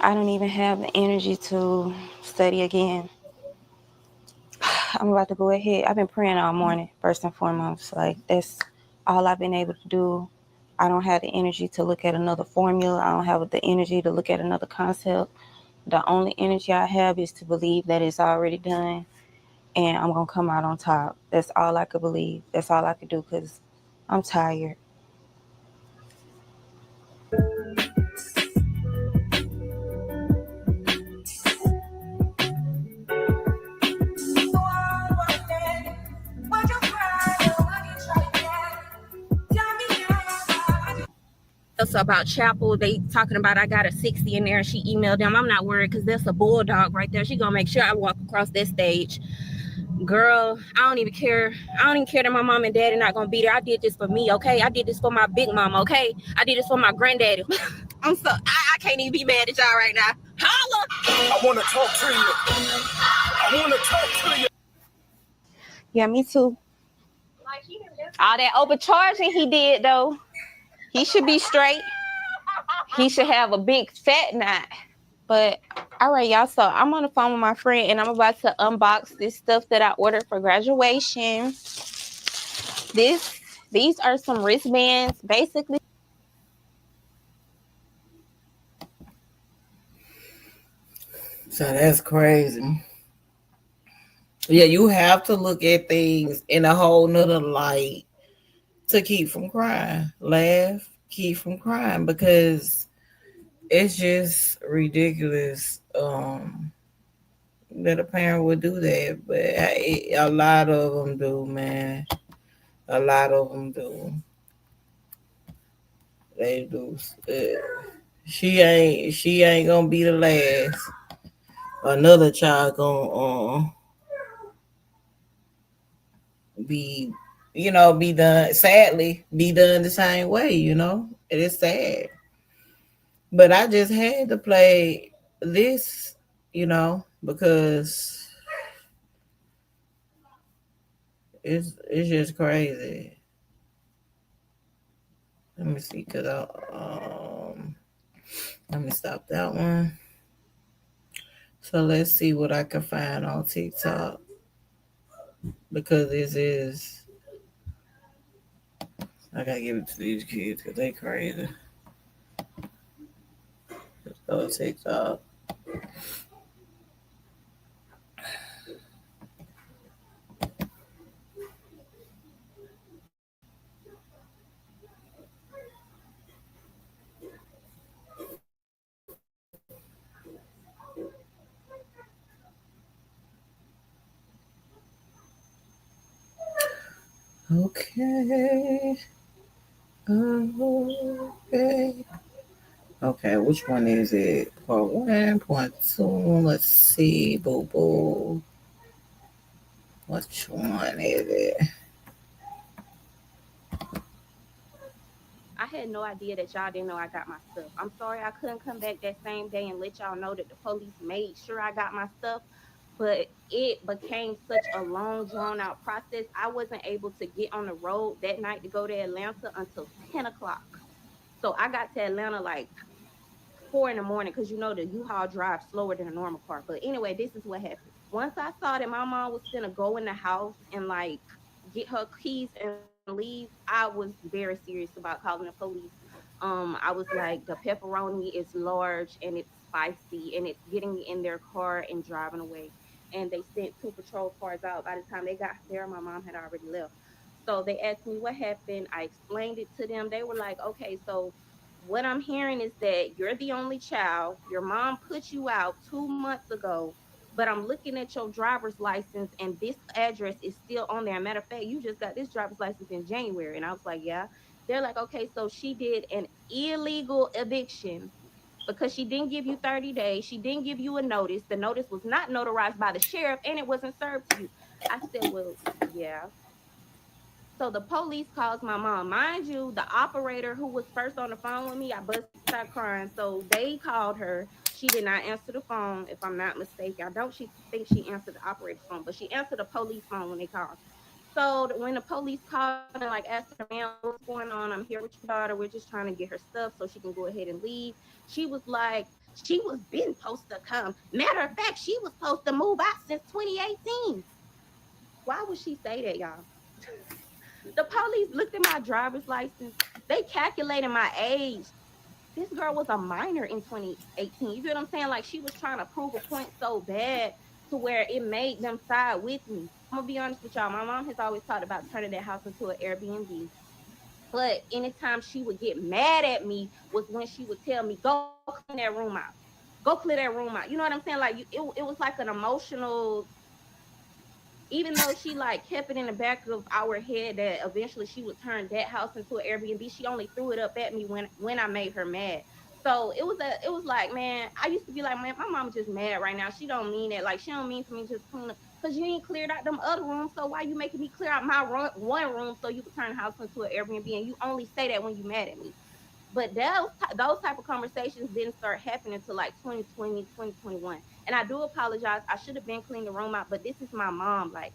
I don't even have the energy to study again. I'm about to go ahead. I've been praying all morning, first and foremost. Like, that's all I've been able to do. I don't have the energy to look at another formula. I don't have the energy to look at another concept. The only energy I have is to believe that it's already done and I'm going to come out on top. That's all I could believe. That's all I could do because I'm tired. So about chapel, they talking about I got a 60 in there, and she emailed them. I'm not worried because that's a bulldog right there. She gonna make sure I walk across that stage. Girl, I don't even care. I don't even care that my mom and daddy not gonna be there. I did this for me, okay? I did this for my big mama, okay? I did this for my granddaddy. I can't even be mad at y'all right now. Holla! I want to talk to you. I want to talk to you. Yeah, me too. All that overcharging he did though. He should be straight. He should have a big fat knot. But all right, y'all. So I'm on the phone with my friend and I'm about to unbox this stuff that I ordered for graduation. These are some wristbands, basically. So that's crazy. Yeah, you have to look at things in a whole nother light to keep from crying. Laugh, keep from crying, because it's just ridiculous that a parent would do that. But a lot of them do, man. A lot of them do. They do. She ain't gonna be the last. Another child gonna be done, sadly, be done the same way. It is sad. But I just had to play this, because it's just crazy. Let me see, cause let me stop that one. So let's see what I can find on TikTok, because this is, I gotta give it to these kids because they crazy. Let's go to TikTok. Okay. Okay, which one is it? Part 1, part 2. Let's see. Boo boo. Which one is it? I had no idea that y'all didn't know I got my stuff. I'm sorry I couldn't come back that same day and let y'all know that the police made sure I got my stuff, but it became such a long, drawn out process. I wasn't able to get on the road that night to go to Atlanta until 10 o'clock. So I got to Atlanta like 4 in the morning because you know the U-Haul drives slower than a normal car. But anyway, this is what happened. Once I saw that my mom was gonna go in the house and like get her keys and leave, I was very serious about calling the police. I was like, the pepperoni is large and it's spicy and it's getting me in their car and driving away. And they sent 2 patrol cars out. By the time they got there, my mom had already left. So they asked me what happened. I explained it to them. They were like, okay, so what I'm hearing is that you're the only child. Your mom put you out 2 months ago, but I'm looking at your driver's license and this address is still on there. Matter of fact, you just got this driver's license in January. And I was like, yeah. They're like, okay, so she did an illegal eviction because she didn't give you 30 days. She didn't give you a notice. The notice was not notarized by the sheriff and it wasn't served to you. I said, well, yeah. So the police calls my mom. Mind you, the operator who was first on the phone with me, I busted out crying. So they called her. She did not answer the phone, if I'm not mistaken. I don't she think she answered the operator's phone, but she answered the police phone when they called. So when the police called and like asked her, ma'am, what's going on? I'm here with your daughter. We're just trying to get her stuff so she can go ahead and leave. She was like, she was been supposed to come. Matter of fact, she was supposed to move out since 2018. Why would she say that, y'all? The police looked at my driver's license. They calculated my age. This girl was a minor in 2018. You get what I'm saying? Like she was trying to prove a point so bad to where it made them side with me. I'm gonna be honest with y'all. My mom has always talked about turning that house into an Airbnb. But anytime she would get mad at me was when she would tell me, "Go clean that room out. Go clear that room out." You know what I'm saying? Like it was like an emotional, even though she like kept it in the back of our head that eventually she would turn that house into an Airbnb, she only threw it up at me when I made her mad. So it was like, man, I used to be like, man, my mom just mad right now. She don't mean it. Like she don't mean for me to just clean up because you ain't cleared out them other rooms. So why you making me clear out my one room so you could turn the house into an Airbnb? And you only say that when you mad at me. But those type of conversations didn't start happening until like 2020, 2021. And I do apologize. I should have been cleaning the room out, but this is my mom. Like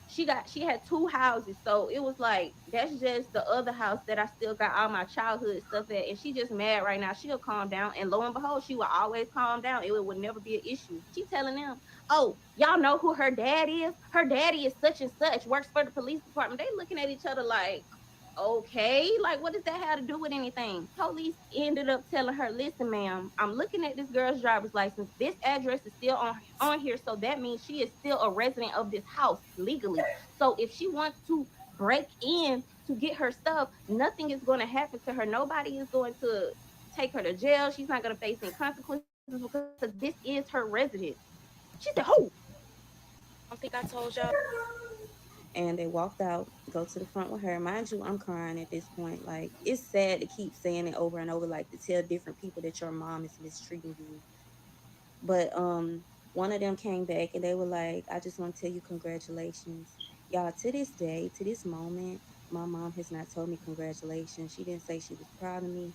she had 2 houses. So it was like that's just the other house that I still got all my childhood stuff at. And she just mad right now. She'll calm down. And lo and behold, she will always calm down. It would never be an issue. She telling them, oh, y'all know who her dad is? Her daddy is such and such, works for the police department. They looking at each other like, okay, like what does that have to do with anything? Police ended up telling her, listen, ma'am, I'm looking at this girl's driver's license. This address is still on here, so that means she is still a resident of this house legally. So if she wants to break in to get her stuff, nothing is going to happen to her. Nobody is going to take her to jail. She's not going to face any consequences because this is her residence. She said, who? I don't think I told y'all. And they walked out, go to the front with her. Mind you, I'm crying at this point. Like, it's sad to keep saying it over and over, like to tell different people that your mom is mistreating you. But one of them came back and they were like, I just want to tell you congratulations. Y'all, to this day, to this moment, my mom has not told me congratulations. She didn't say she was proud of me.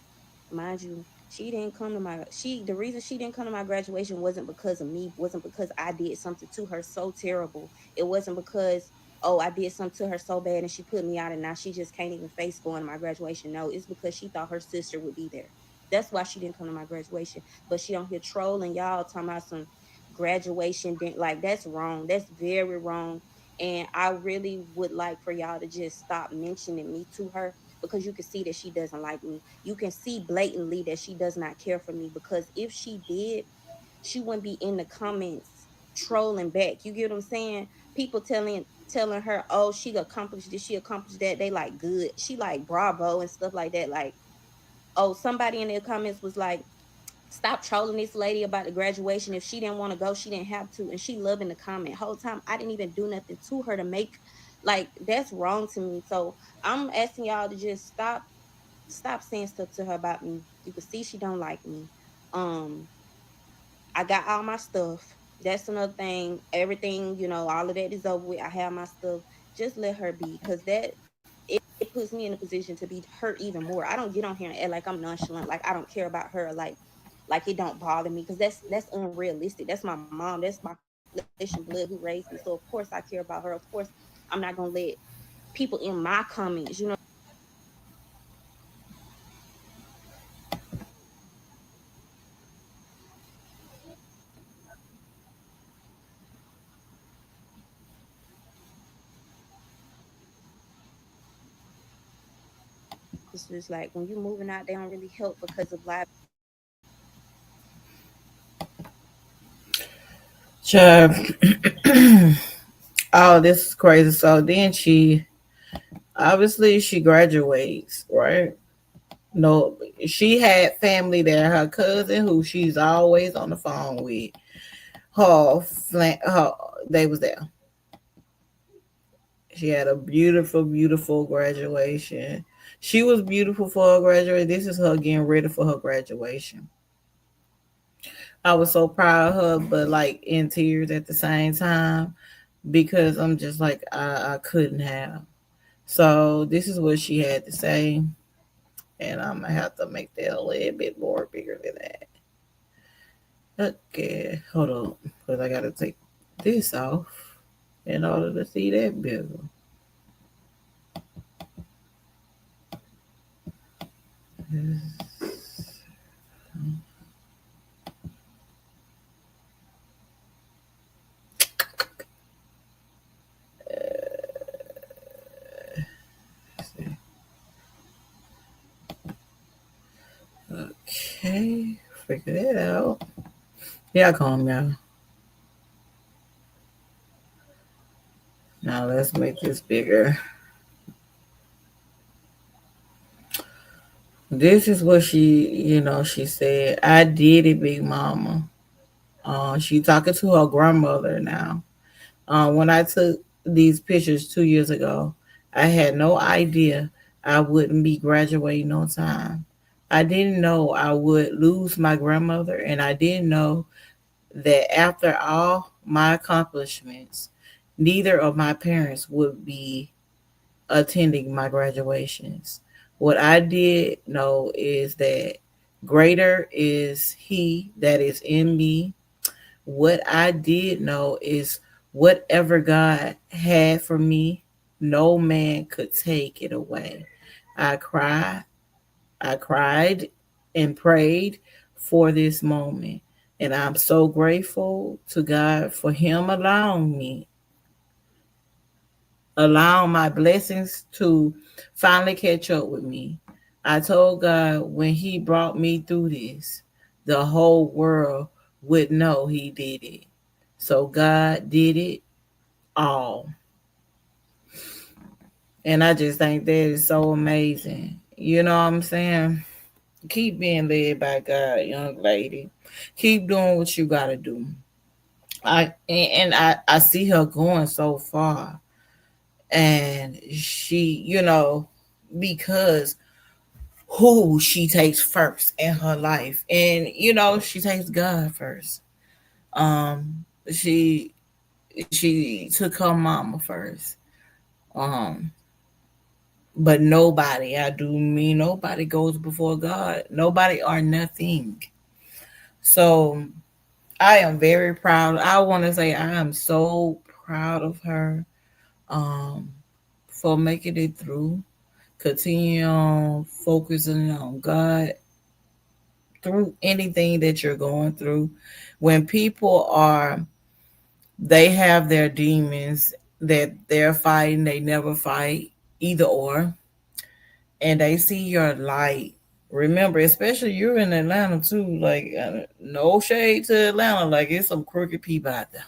Mind you, she didn't come to my the reason she didn't come to my graduation wasn't because of me, wasn't because I did something to her so terrible. It wasn't because, oh, I did something to her so bad and she put me out and now she just can't even face going to my graduation. No, it's because she thought her sister would be there. That's why she didn't come to my graduation. But she don't hear trolling y'all talking about some graduation. Like, that's wrong. That's very wrong. And I really would like for y'all to just stop mentioning me to her because you can see that she doesn't like me. You can see blatantly that she does not care for me because if she did, she wouldn't be in the comments trolling back. You get what I'm saying? People telling her, oh, she accomplished this, she accomplished that. They like, good. She like, bravo and stuff like that. Like, oh, somebody in the comments was like, stop trolling this lady about the graduation. If she didn't want to go, she didn't have to. And she loving the comment whole time. I didn't even do nothing to her to make, like, that's wrong to me. So I'm asking y'all to just stop saying stuff to her about me. You can see she don't like me. I got all my stuff. That's another thing. Everything, all of that is over with. I have my stuff. Just let her be, because it puts me in a position to be hurt even more. I don't get on here and act like I'm nonchalant, like I don't care about her, like it don't bother me, because that's unrealistic. That's my mom. That's my flesh and blood who raised me. So of course I care about her. Of course I'm not gonna let people in my comments, it's just like when you're moving out, they don't really help because of life. Child. Oh, this is crazy. So then she graduates, right? No, she had family there. Her cousin, who she's always on the phone with, her they was there. She had a beautiful, beautiful graduation. She was beautiful for her graduation. This is her getting ready for her graduation. I was so proud of her, but like in tears at the same time because I'm just like I couldn't have. So this is what she had to say, and I'm gonna have to make that a little bit more bigger than that. Okay, hold on, because I gotta take this off in order to see that bigger. Okay, figure that out. Yeah, calm down. Now let's make this bigger. This is what she said. I did it, Big Mama. She talking to her grandmother now. When I took these pictures 2 years ago, I had no idea I wouldn't be graduating on time. I didn't know I would lose my grandmother, and I didn't know that after all my accomplishments, neither of my parents would be attending my graduations. What I did know is that greater is He that is in me. What I did know is whatever God had for me, no man could take it away. I cried, I cried and prayed for this moment. And I'm so grateful to God for Him allowing my blessings to finally catch up with me. I told God when He brought me through this, the whole world would know He did it. So God did it all. And I just think that is so amazing. You know what I'm saying? Keep being led by God, young lady. Keep doing what you gotta do. I see her going so far. And she, because who she takes first in her life. And she takes God first. She took her mama first. Um but nobody, I do mean nobody goes before God. Nobody or nothing. So I am very proud. I want to say I am so proud of her um for making it through. Continue on focusing on God through anything that you're going through. When people they have their demons that they're fighting, they never fight, either or, and they see your light. Remember, especially you're in Atlanta too. Like, no shade to Atlanta. Like, it's some crooked people out there.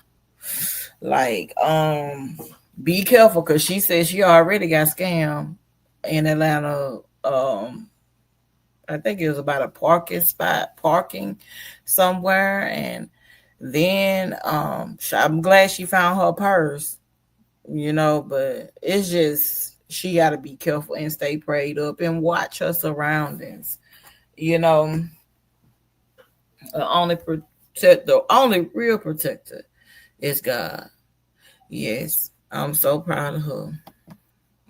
Like, be careful because she said she already got scammed in Atlanta. I think it was about a parking somewhere, and then I'm glad she found her purse, but it's just she got to be careful and stay prayed up and watch her surroundings. You know, only The only real protector is God. Yes, I'm so proud of her.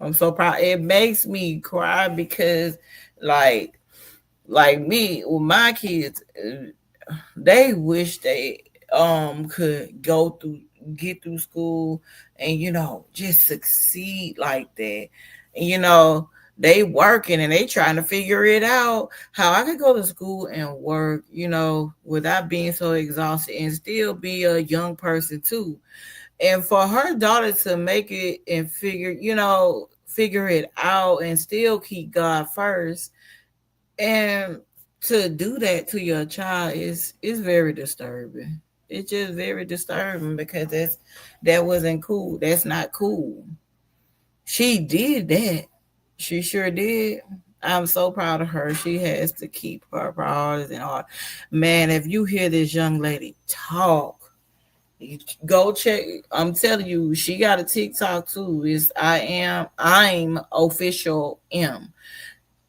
I'm so proud. It makes me cry because, like me with my kids, they wish they could get through school and just succeed like that. And they working and they trying to figure it out how I could go to school and work, without being so exhausted and still be a young person too. And for her daughter to make it and figure it out and still keep God first, and to do that to your child is very disturbing. It's just very disturbing because that wasn't cool. That's not cool. She did that. She sure did. I'm so proud of her. She has to keep her priorities in order. Man, if you hear this young lady talk, go check. I'm telling you, she got a TikTok too. It's I'm official M.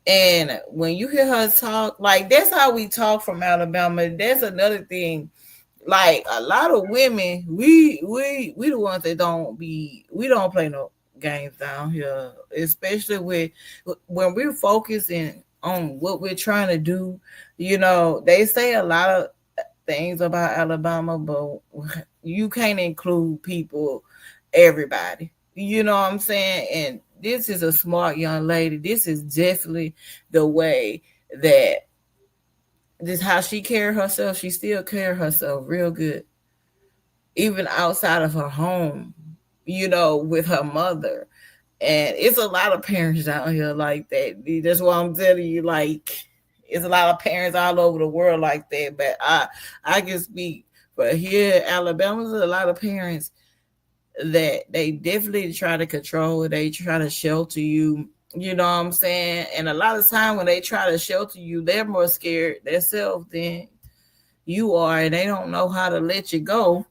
And when you hear her talk, like that's how we talk from Alabama. That's another thing. Like a lot of women, we the ones that we don't play no games down here, especially when we're focusing on what we're trying to do. They say a lot of things about Alabama, but you can't include everybody. You know what I'm saying? And this is a smart young lady. This is definitely the way that this is how she carry herself. She still carry herself real good, even outside of her home, with her mother. And it's a lot of parents out here like that. That's why I'm telling you, like, it's a lot of parents all over the world like that. But I can speak for here in Alabama. There's a lot of parents that they definitely try to control it. They try to shelter you. You know what I'm saying? And a lot of time when they try to shelter you, they're more scared themselves than you are, and they don't know how to let you go.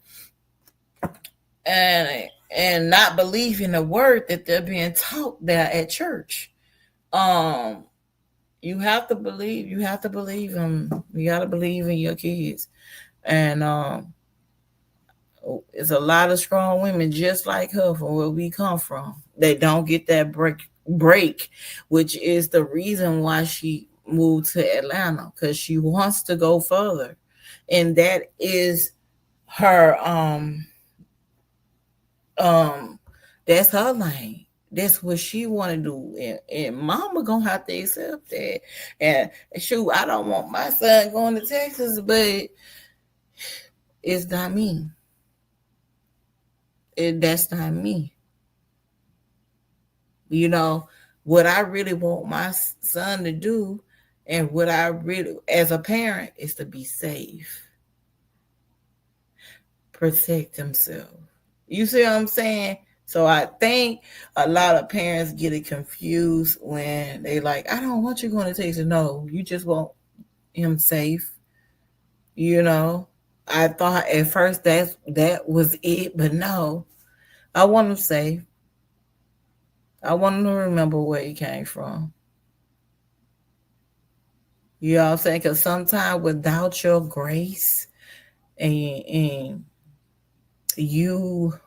And not believe in the word that they're being taught there at church. You have to believe. You have to believe them. You got to believe in your kids. And it's a lot of strong women just like her from where we come from. They don't get that break, which is the reason why she moved to Atlanta, because she wants to go further. And that is her that's her lane. That's what she want to do, and mama gonna have to accept that. And shoot, I don't want my son going to Texas, but it's not me. That's not me. What I really want my son to do, and what I really, as a parent, is to be safe, protect himself. You see what I'm saying? So I think a lot of parents get it confused when they like, I don't want you going to Texas. No, you just want him safe. I thought at first that was it, but no, I want him safe. I want him to remember where he came from. You know what I'm saying? Because sometimes without your grace and you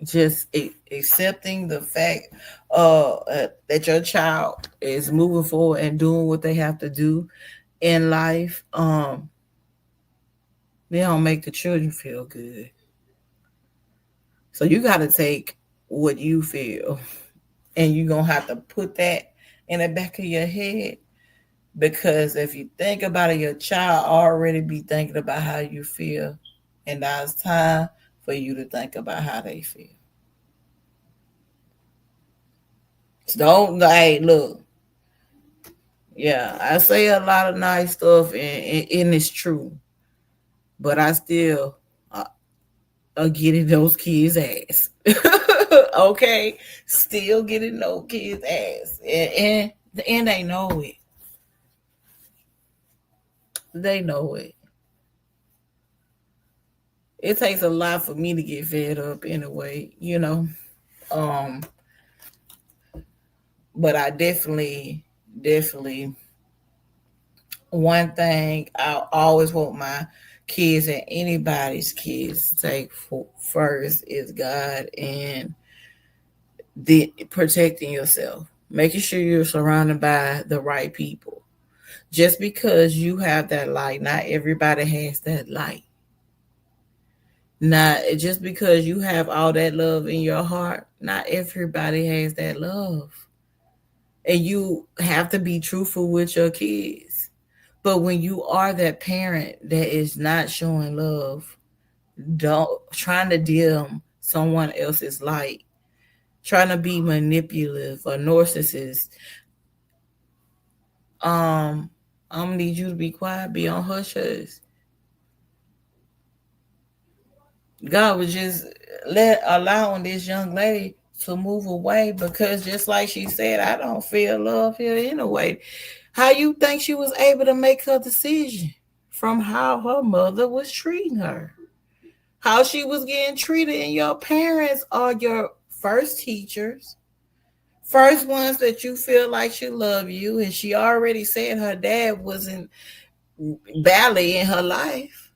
just accepting the fact that your child is moving forward and doing what they have to do in life, they don't make the children feel good. So you got to take what you feel, and you're going to have to put that in the back of your head, because if you think about it, your child already be thinking about how you feel, and now it's time for you to think about how they feel. So don't, look. Yeah, I say a lot of nice stuff, and it's true, but I still are getting those kids' ass. Okay, still getting those kids' ass, and they know it. They know it. It takes a lot for me to get fed up anyway, but I definitely one thing I always want my kids and anybody's kids to take first is God and the protecting yourself, making sure you're surrounded by the right people. Just because you have that light, not everybody has that light. Not just because you have all that love in your heart, not everybody has that love. And you have to be truthful with your kids. But when you are that parent that is not showing love, don't trying to dim someone else's light, trying to be manipulative or narcissist, I'm gonna need you to be quiet, be on hush hush. God was just allowing this young lady to move away because just like she said, I don't feel love here anyway. How you think she was able to make her decision from how her mother was treating her? How she was getting treated, and your parents are your first teachers, first ones that you feel like should love you. And she already said her dad wasn't barely in her life.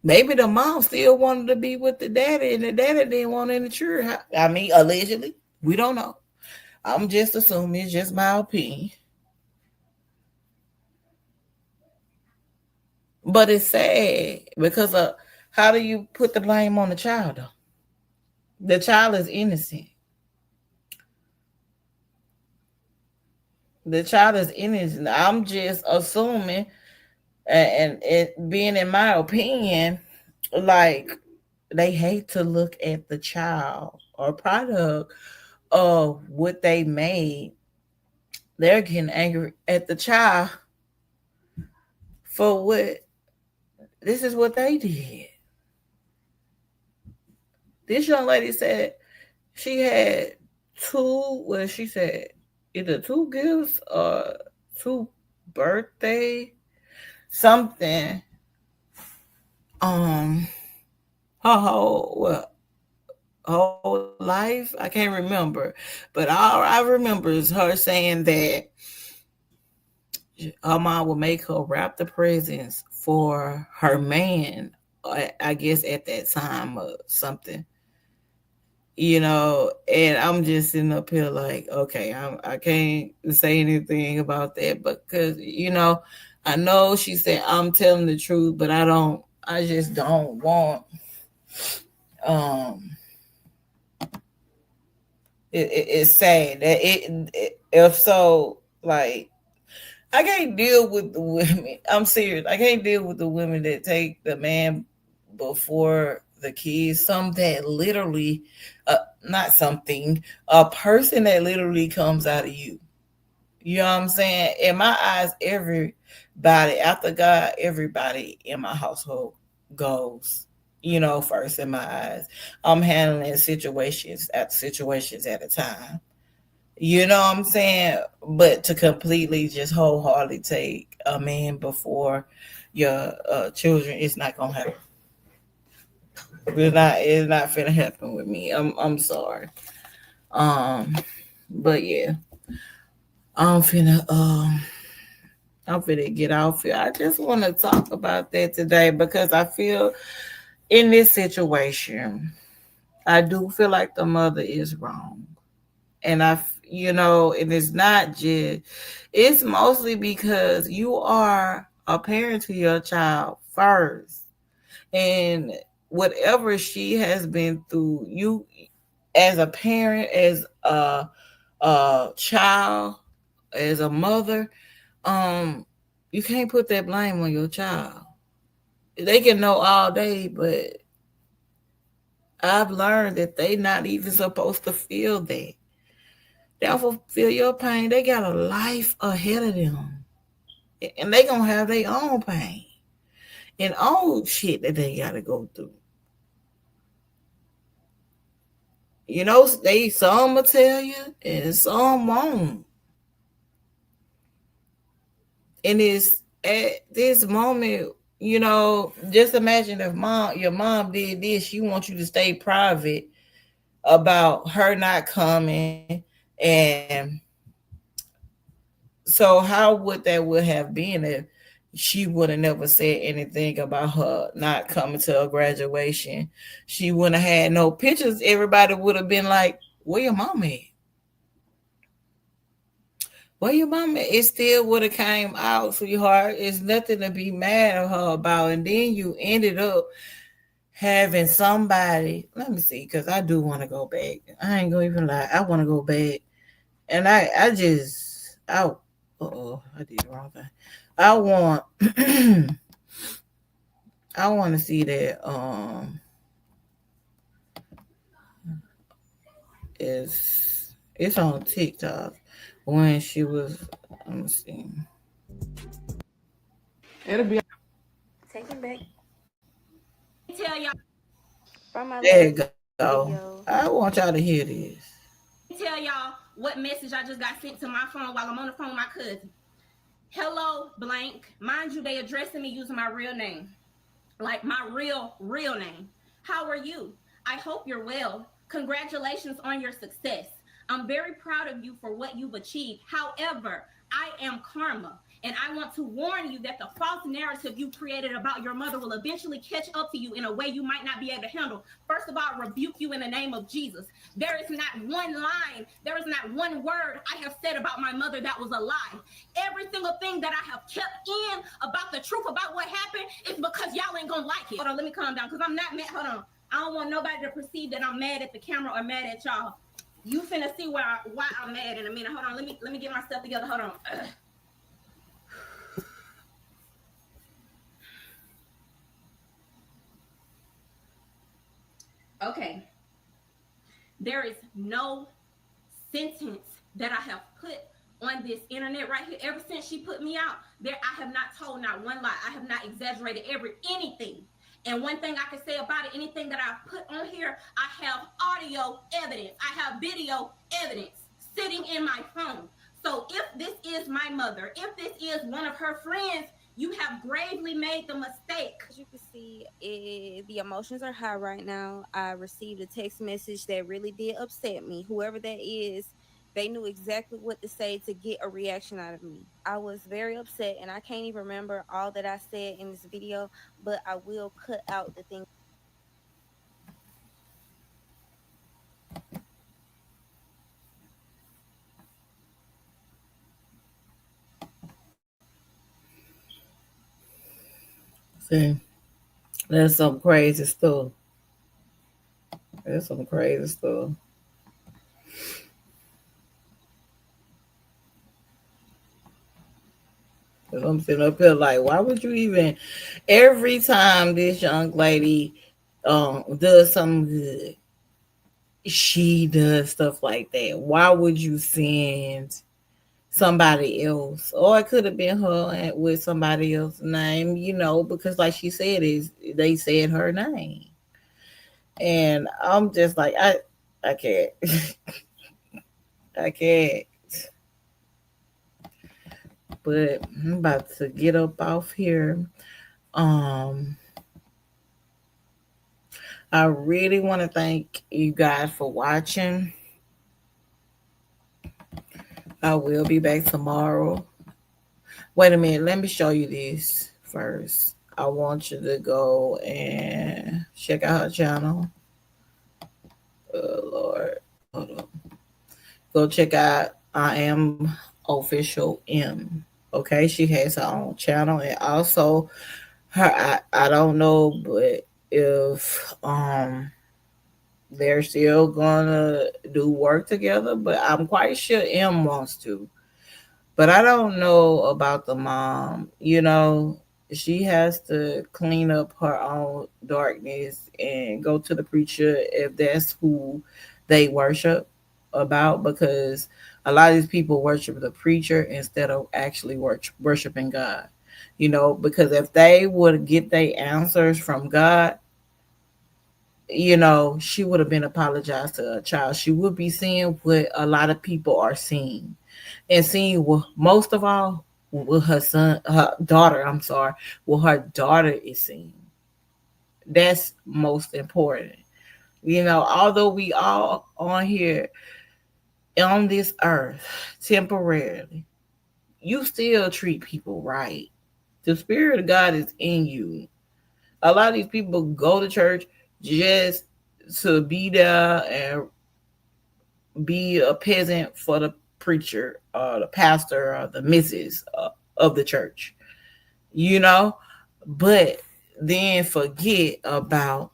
Maybe the mom still wanted to be with the daddy, and the daddy didn't want any children. I mean, allegedly, we don't know. I'm just assuming, it's just my opinion. But it's sad because how do you put the blame on the child, though? The child is innocent. The child is innocent. I'm just assuming, and it being in my opinion, like they hate to look at the child or product of what they made. They're getting angry at the child for what this is what they did. This young lady said she had she said either 2 gifts or 2 birthday something. Her whole life, I can't remember, but all I remember is her saying that her mom would make her wrap the presents for her man, I guess at that time or something, and I'm just sitting up here like, okay, I can't say anything about that, because I know she said I'm telling the truth, but I just don't want it's sad that if so, like, I can't deal with the women. I'm serious. I can't deal with the women that take the man before the kids. Some that literally, not something, a person that literally comes out of you. You know what I'm saying? In my eyes, everybody, after God, everybody in my household goes, first in my eyes. I'm handling situations at a time. You know what I'm saying? But to completely just wholeheartedly take a man before your children, it's not gonna happen. It's not finna happen with me. I'm sorry. But yeah, I'm finna get off here. I just want to talk about that today because I feel in this situation, I do feel like the mother is wrong, and and it's not just, it's mostly because you are a parent to your child first. And whatever she has been through, you as a parent, as a child, as a mother, you can't put that blame on your child. They can know all day, but I've learned that they not even supposed to feel that. They don't feel your pain. They got a life ahead of them. And they gonna have their own pain and own shit that they gotta go through. Some will tell you and some won't. And it's at this moment, just imagine if your mom did this, she wants you to stay private about her not coming and So how would that would have been if she would have never said anything about her not coming to a graduation? She wouldn't have had no pictures. Everybody would have been like, "Where your mom at? Where your mom at?" It still would have came out, sweetheart. It's nothing to be mad at her about. And then you ended up having somebody. Let me see, because I do want to go back. I ain't gonna even lie. I want to go back, and I just I did the wrong thing. I want I want to see that it's on TikTok when she was, let me see. It'll be Take him back. Tell y'all from my There you go. video. I want y'all to hear this. Tell y'all what message I just got sent to my phone while I'm on the phone with my cousin. Hello, blank. Mind you, they addressing me using my real name. Like my real name. How are you? I hope you're well. Congratulations on your success. I'm very proud of you for what you've achieved. However, I am karma. And I want to warn you that the false narrative you created about your mother will eventually catch up to you in a way you might not be able to handle. First of all, rebuke you in the name of Jesus. There is not one line, there is not one word I have said about my mother that was a lie. Every single thing that I have kept in about the truth about what happened is because y'all ain't gonna like it. Hold on, let me calm down, because I'm not mad. Hold on. I don't want nobody to perceive that I'm mad at the camera or mad at y'all. You finna see why I'm mad in a minute. Hold on, let me get my stuff together. Hold on. Okay, there is no sentence that I have put on this internet right here. Ever since she put me out, I have not told not one lie. I have not exaggerated anything. And one thing I can say about it, anything that I've put on here, I have audio evidence. I have video evidence sitting in my phone. So if this is my mother, if this is one of her friends, you have gravely made the mistake. As you can see, the emotions are high right now. I received a text message that really did upset me. Whoever that is, they knew exactly what to say to get a reaction out of me. I was very upset, and I can't even remember all that I said in this video, but I will cut out the things. See, that's some crazy stuff. That's some crazy stuff. Cause I'm sitting up here like, why would you even? Every time this young lady does something good, she does stuff like that. Why would you send somebody else? Or it could have been her with somebody else's name, because like she said, they said her name. And I'm just like, I can't. I can't. But I'm about to get up off here. I really want to thank you guys for watching. I will be back tomorrow. Wait a minute. Let me show you this first. I want you to go and check out her channel. Lord. Hold on. Go check out I Am Official M. Okay, she has her own channel, and also I don't know, but if they're still gonna do work together, but I'm quite sure M wants to. But I don't know about the mom. She has to clean up her own darkness and go to the preacher if that's who they worship about, because a lot of these people worship the preacher instead of actually worshiping God. Because if they would get their answers from God, she would have been apologized to her child. She would be seeing what a lot of people are seeing, and seeing most of all what her daughter is seeing. That's most important. Although we all on here on this earth temporarily, you still treat people right. The Spirit of God is in you. A lot of these people go to church just to be there and be a peasant for the preacher or the pastor or the missus of the church, you know, but then forget about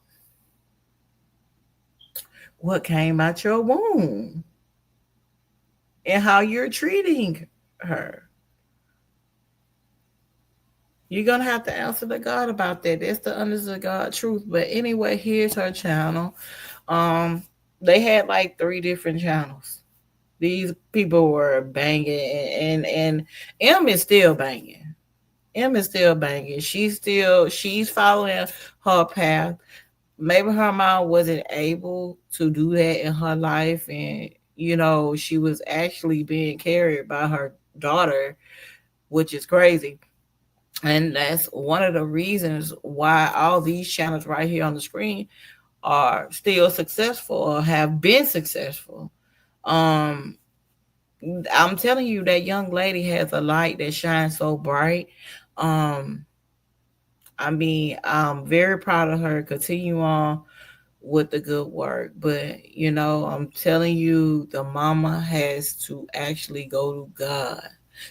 what came out your womb and how you're treating her. You're going to have to answer to God about that. That's the honest to God truth. But anyway, here's her channel. They had like 3 different channels. These people were banging, and M is still banging. M is still banging. She's following her path. Maybe her mom wasn't able to do that in her life, and you know, she was actually being carried by her daughter, which is crazy. And that's one of the reasons why all these channels right here on the screen are still successful or have been successful. I'm telling you, that young lady has a light that shines so bright. I mean, I'm very proud of her. Continue on with the good work. But, you know, I'm telling you, the mama has to actually go to God.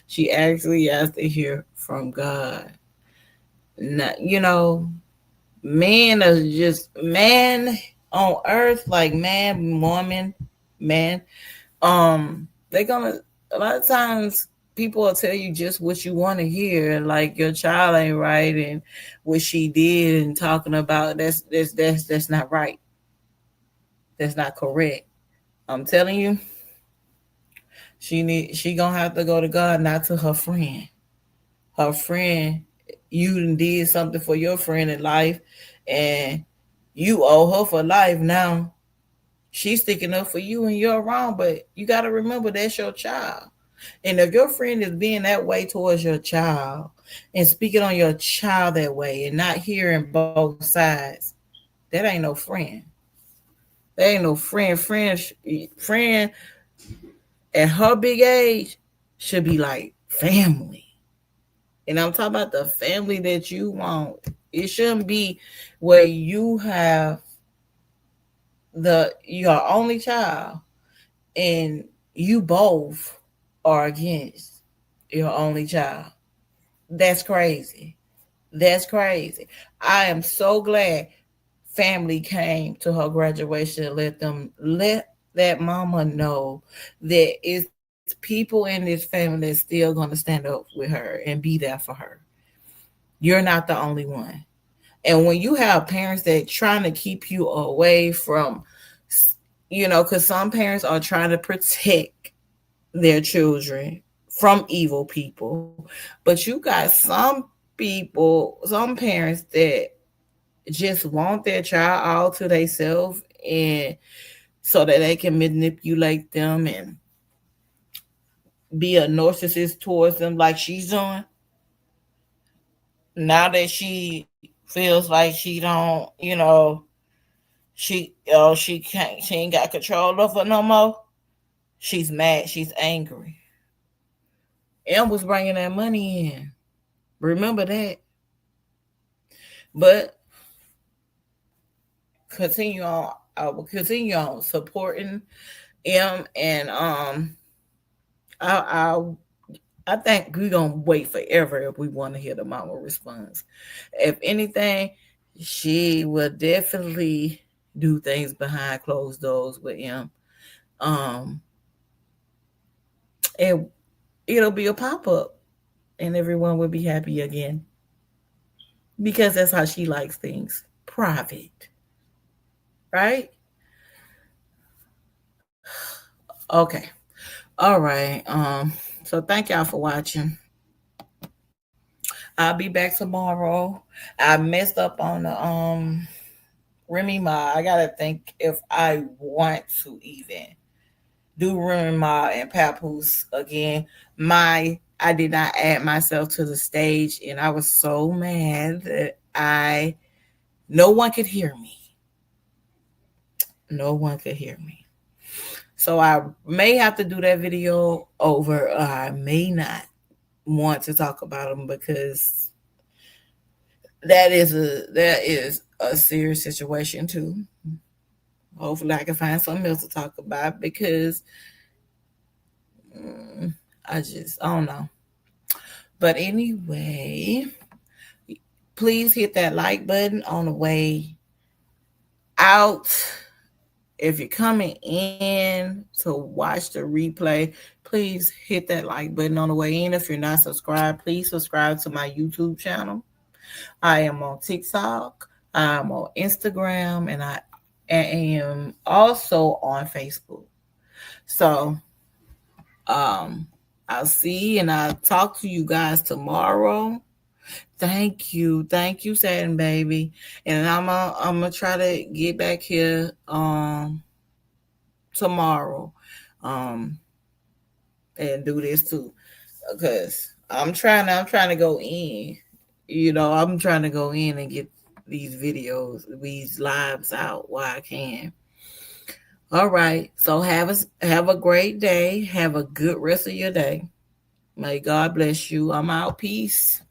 She actually has to hear from God. Not, you know, man is just man on earth, like man, woman, man. They're gonna, a lot of times people will tell you just what you want to hear, like your child ain't right and what she did and talking about that's not right. That's not correct. I'm telling you, she gonna have to go to God, not to her friend. Her friend, you did something for your friend in life, and you owe her for life now. She's sticking up for you and you're wrong, but you got to remember that's your child. And if your friend is being that way towards your child and speaking on your child that way and not hearing both sides, that ain't no friend. That ain't no friend. Friend at her big age should be like family. And I'm talking about the family that you want. It shouldn't be where you have your only child and you both are against your only child. That's crazy. That's crazy. I am so glad family came to her graduation and let that mama know that it's people in this family that's still going to stand up with her and be there for her. You're not the only one. And when you have parents that trying to keep you away from, you know, because some parents are trying to protect their children from evil people, but you got some parents that just want their child all to themselves, and so that they can manipulate them and be a narcissist towards them, like she's doing. Now that she feels like she don't, you know, she ain't got control of her no more. She's mad. She's angry. M was bringing that money in. Remember that. But continue on. I will continue on supporting M, and I think we're gonna wait forever if we want to hear the mama response. If anything, she will definitely do things behind closed doors with him. And it'll be a pop-up and everyone will be happy again. Because that's how she likes things. Private. Right? Okay. All right. So thank y'all for watching. I'll be back tomorrow. I messed up on the Remy Ma. I gotta think if I want to even do Remy Ma and Papoose again. I did not add myself to the stage, and I was so mad that no one could hear me. No one could hear me. So I may have to do that video over, or I may not. want to talk about them because that is a serious situation too. Hopefully I can find something else to talk about because I don't know. But anyway, please hit that like button on the way out. If you're coming in to watch the replay, please hit that like button on the way in. If you're not subscribed, please subscribe to my YouTube channel. I am on TikTok, I'm on Instagram, and I am also on Facebook. So I'll see and I'll talk to you guys tomorrow. Thank you, Satin Baby, and I'm gonna try to get back here tomorrow, and do this too, because I'm trying to go in. I'm trying to go in and get these videos, these lives out while I can. All right, so have a great day. Have a good rest of your day. May God bless you. I'm out. Peace.